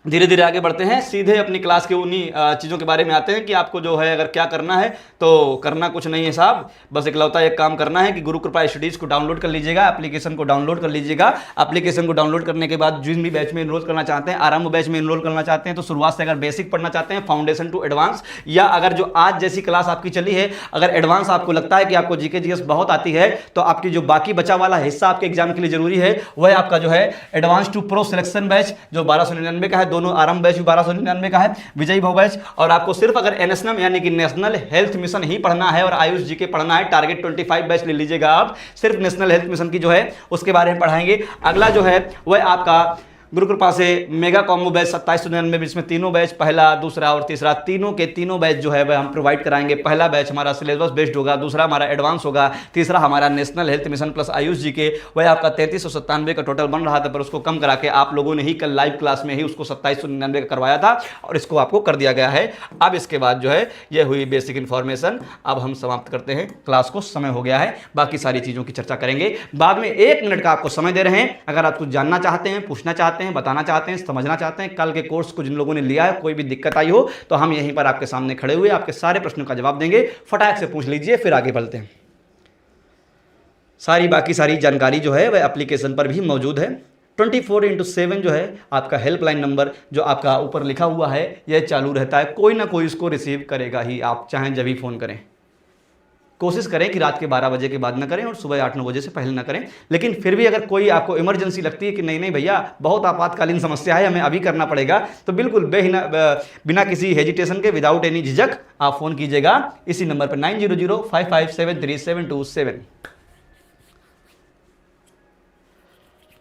धीरे धीरे आगे बढ़ते हैं, सीधे अपनी क्लास के उन्हीं चीज़ों के बारे में आते हैं कि आपको जो है अगर क्या करना है तो करना कुछ नहीं है साहब, बस इकलौता एक काम करना है कि गुरु कृपा स्टडीज़ को डाउनलोड कर लीजिएगा, एप्लीकेशन को डाउनलोड कर लीजिएगा। एप्लीकेशन को डाउनलोड करने के बाद जिन भी बैच में इनरोल करना चाहते हैं, आरंभ बैच में इनरोल करना चाहते हैं, तो शुरुआत से अगर बेसिक पढ़ना चाहते हैं, फाउंडेशन टू एडवांस, या अगर जो आज जैसी क्लास आपकी चली है अगर एडवांस आपको लगता है कि आपको जीके जीएस बहुत आती है, तो आपकी जो बाकी बचा वाला हिस्सा आपके एग्जाम के लिए जरूरी है वह आपका जो है advance to pro selection batch जो 1299 का है, दोनों आरंभ बैच 1299 का है, विजयी भव बैच। और आपको सिर्फ अगर एनएसएम यानी कि नेशनल हेल्थ मिशन ही पढ़ना है और आयुष जीके पढ़ना है, टारगेट 25 बैच ले लीजिएगा आप, सिर्फ नेशनल हेल्थ मिशन की जो है उसके बारे में पढ़ाएंगे। अगला जो है वह आपका गुरु कृपा से मेगा कॉम्बो बैच 2799 इसमें तीनों बैच, पहला दूसरा और तीसरा, तीनों के तीनों बैच जो है वह हम प्रोवाइड कराएंगे। पहला बैच हमारा सिलेबस बेस्ड होगा, दूसरा हमारा एडवांस होगा, तीसरा हमारा national health mission plus Ayush ji के, वह आपका 3397 का टोटल बन रहा था, पर उसको कम करा के आप लोगों ने ही कल लाइव क्लास में ही उसको 2799 का करवाया था और इसको आपको कर दिया गया है। अब इसके बाद जो है यह हुई बेसिक इन्फॉर्मेशन। अब हम समाप्त करते हैं क्लास को, समय हो गया है, बाकी सारी चीज़ों की चर्चा करेंगे बाद में। 1 मिनट का आपको समय दे रहे हैं, अगर आप कुछ जानना चाहते हैं, पूछना चाहते हैं, बताना चाहते हैं, समझना चाहते हैं, कल के कोर्स को जिन लोगों ने लिया है कोई भी दिक्कत आई हो तो हम यहीं पर आपके सामने खड़े हुए आपके सारे प्रश्नों का जवाब देंगे। फटाक से पूछ लीजिए, फिर आगे बढ़ते हैं। बाकी सारी जानकारी जो है वह एप्लीकेशन पर भी मौजूद है। 24/7 जो है आपका हेल्पलाइन नंबर जो आपका ऊपर लिखा हुआ है यह चालू रहता है, कोई ना कोई इसको रिसीव करेगा ही, आप चाहें जब भी फ़ोन करें। कोशिश करें कि रात के 12 बजे के बाद ना करें और सुबह 8-9 बजे से पहले ना करें। लेकिन फिर भी अगर कोई आपको इमरजेंसी लगती है कि नहीं नहीं भैया बहुत आपातकालीन समस्या है, हमें अभी करना पड़ेगा, तो बिल्कुल बिना किसी हेजिटेशन के, विदाउट एनी झिझक आप फ़ोन कीजिएगा इसी नंबर पर 9005573727।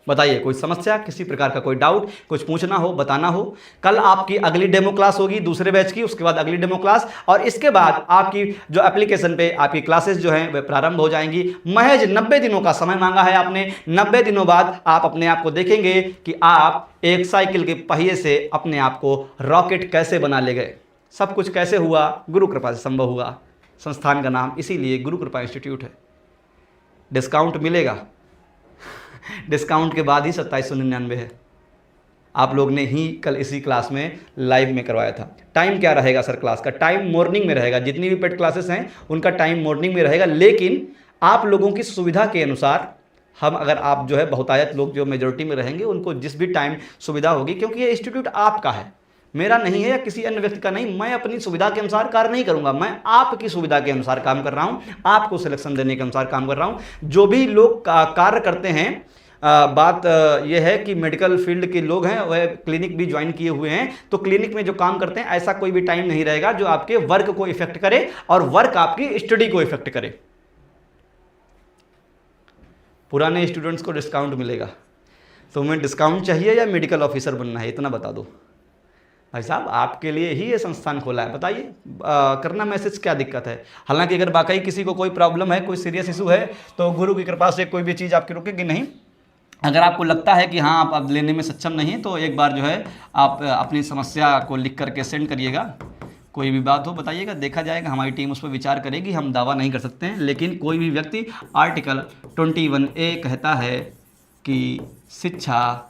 बताइए कोई समस्या, किसी प्रकार का कोई डाउट, कुछ पूछना हो, बताना हो। कल आपकी अगली डेमो क्लास होगी दूसरे बैच की, उसके बाद अगली डेमो क्लास, और इसके बाद आपकी जो एप्लीकेशन पे आपकी क्लासेस जो हैं वे प्रारंभ हो जाएंगी। महज 90 दिनों का समय मांगा है आपने। 90 दिनों बाद आप अपने आप को देखेंगे कि आप एक साइकिल के पहिए से अपने आप को रॉकेट कैसे बना ले गए। सब कुछ कैसे हुआ? गुरु कृपा से संभव हुआ। संस्थान का नाम इसीलिए गुरु कृपा इंस्टीट्यूट है। डिस्काउंट मिलेगा, डिस्काउंट के बाद ही 2799 है। आप लोग ने ही कल इसी क्लास में लाइव में करवाया था। टाइम क्या रहेगा सर क्लास का? टाइम मॉर्निंग में रहेगा। जितनी भी पेड क्लासेस हैं उनका टाइम मॉर्निंग में रहेगा, लेकिन आप लोगों की सुविधा के अनुसार हम, अगर आप जो है बहुतायत लोग जो मेजोरिटी में रहेंगे, उनको जिस भी टाइम सुविधा होगी, क्योंकि ये इंस्टीट्यूट आपका है, मेरा नहीं है या किसी अन्य व्यक्ति का नहीं। मैं अपनी सुविधा के अनुसार कार्य नहीं करूंगा, मैं आपकी सुविधा के अनुसार काम कर रहा हूं, आपको सिलेक्शन देने के अनुसार काम कर रहा हूं। जो भी लोग कार्य करते हैं, बात यह है कि मेडिकल फील्ड के लोग हैं, वह क्लिनिक भी ज्वाइन किए हुए हैं, तो क्लिनिक में जो काम करते हैं ऐसा कोई भी टाइम नहीं रहेगा जो आपके वर्क को इफेक्ट करे और वर्क आपकी स्टडी को इफेक्ट करे। पुराने स्टूडेंट्स को डिस्काउंट मिलेगा। तो हमें डिस्काउंट चाहिए या मेडिकल ऑफिसर बनना है, इतना बता दो भाई साहब। आपके लिए ही ये संस्थान खोला है, बताइए करना मैसेज, क्या दिक्कत है? हालांकि अगर वाकई किसी को कोई प्रॉब्लम है, कोई सीरियस इशू है, तो गुरु की कृपा से कोई भी चीज़ आपकी रुकेगी नहीं। अगर आपको लगता है कि हाँ आप अब लेने में सक्षम नहीं हैं, तो एक बार जो है आप अपनी समस्या को लिख करके सेंड करिएगा। कोई भी बात हो बताइएगा, देखा जाएगा, हमारी टीम उस पर विचार करेगी। हम दावा नहीं कर सकते हैं, लेकिन कोई भी व्यक्ति, आर्टिकल 21A कहता है कि शिक्षा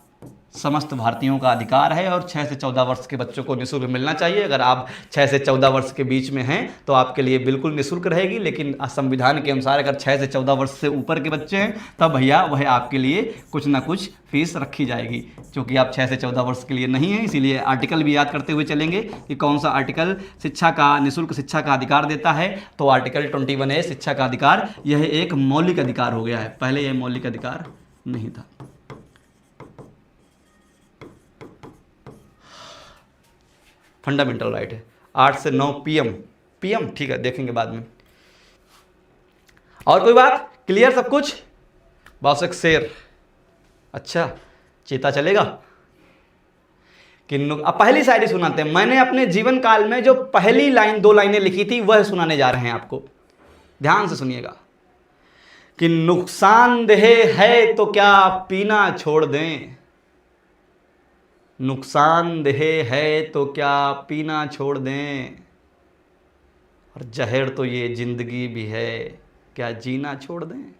समस्त भारतीयों का अधिकार है और 6 से 14 वर्ष के बच्चों को निःशुल्क मिलना चाहिए। अगर आप 6 से 14 वर्ष के बीच में हैं तो आपके लिए बिल्कुल निःशुल्क रहेगी, लेकिन संविधान के अनुसार अगर 6 से 14 वर्ष से ऊपर के बच्चे हैं तब भैया वह आपके लिए कुछ ना कुछ फीस रखी जाएगी। क्योंकि आप 6 से 14 वर्ष के लिए नहीं हैं, इसीलिए आर्टिकल भी याद करते हुए चलेंगे कि कौन सा आर्टिकल शिक्षा का, निःशुल्क शिक्षा का अधिकार देता है। तो आर्टिकल 21A शिक्षा का अधिकार, यह एक मौलिक अधिकार हो गया है, पहले यह मौलिक अधिकार नहीं था। फंडामेंटल राइट है। 8 से 9 PM ठीक है, देखेंगे बाद में। और कोई बात? क्लियर सब कुछ? बस एक शेर, अच्छा चेता चलेगा कि अब पहली शायरी सुनाते हैं। मैंने अपने जीवन काल में जो पहली लाइन, 2 लाइनें लिखी थी, वह सुनाने जा रहे हैं आपको। ध्यान से सुनिएगा कि नुकसानदेह है तो क्या पीना छोड़ दें, नुकसानदेह है तो क्या पीना छोड़ दें, और जहर तो ये जिंदगी भी है, क्या जीना छोड़ दें।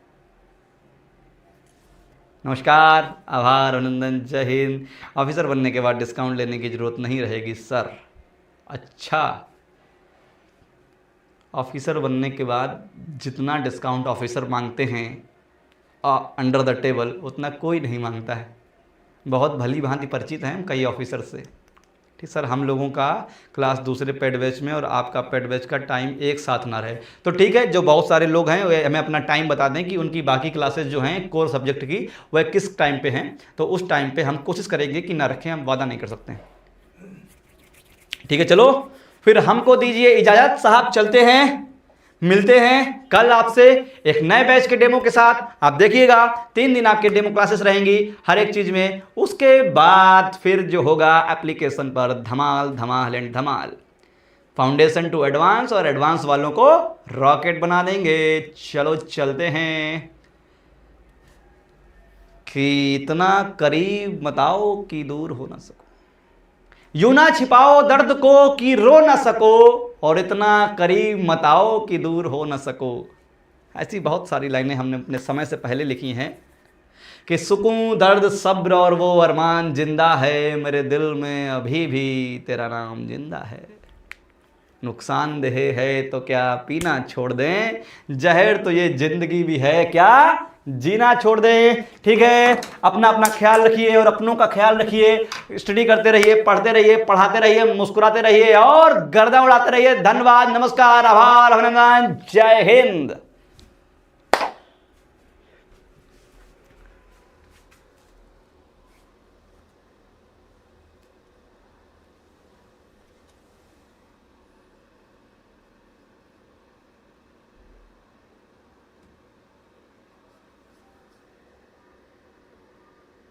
नमस्कार, आभार, अभिनंदन, जय हिंद। ऑफिसर बनने के बाद डिस्काउंट लेने की जरूरत नहीं रहेगी सर। अच्छा, ऑफिसर बनने के बाद जितना डिस्काउंट ऑफिसर मांगते हैं अंडर द टेबल, उतना कोई नहीं मांगता है। बहुत भली भांति परिचित हैं कई ऑफिसर से। ठीक सर, हम लोगों का क्लास दूसरे पेड बैच में और आपका पेड बैच का टाइम एक साथ ना रहे तो ठीक है। जो बहुत सारे लोग हैं वे हमें अपना टाइम बता दें कि उनकी बाकी क्लासेस जो हैं कोर सब्जेक्ट की, वह किस टाइम पे हैं, तो उस टाइम पे हम कोशिश करेंगे कि ना रखें, हम वादा नहीं कर सकते हैं। ठीक है, चलो फिर हमको दीजिए इजाज़त साहब, चलते हैं, मिलते हैं कल आपसे एक नए बैच के डेमो के साथ। आप देखिएगा 3 दिन आपके डेमो क्लासेस रहेंगी हर एक चीज़ में। उसके बाद फिर जो होगा एप्लीकेशन पर धमाल धमाल एंड धमाल, फाउंडेशन टू एडवांस, और एडवांस वालों को रॉकेट बना देंगे। चलो चलते हैं कि इतना करीब मत आओ कि दूर हो ना सको, यूं ना छिपाओ दर्द को कि रो ना सको, और इतना करीब मत आओ कि दूर हो ना सको। ऐसी बहुत सारी लाइनें हमने अपने समय से पहले लिखी हैं कि सुकून, दर्द, सब्र और वो अरमान जिंदा है मेरे दिल में, अभी भी तेरा नाम जिंदा है। नुकसानदेह है तो क्या पीना छोड़ दें, जहर तो ये जिंदगी भी है, क्या जीना छोड़ दें। ठीक है, अपना अपना ख्याल रखिए और अपनों का ख्याल रखिए। स्टडी करते रहिए, पढ़ते रहिए, पढ़ाते रहिए, मुस्कुराते रहिए और गर्दा उड़ाते रहिए। धन्यवाद, नमस्कार, आभार, अभिनंदन, जय हिंद।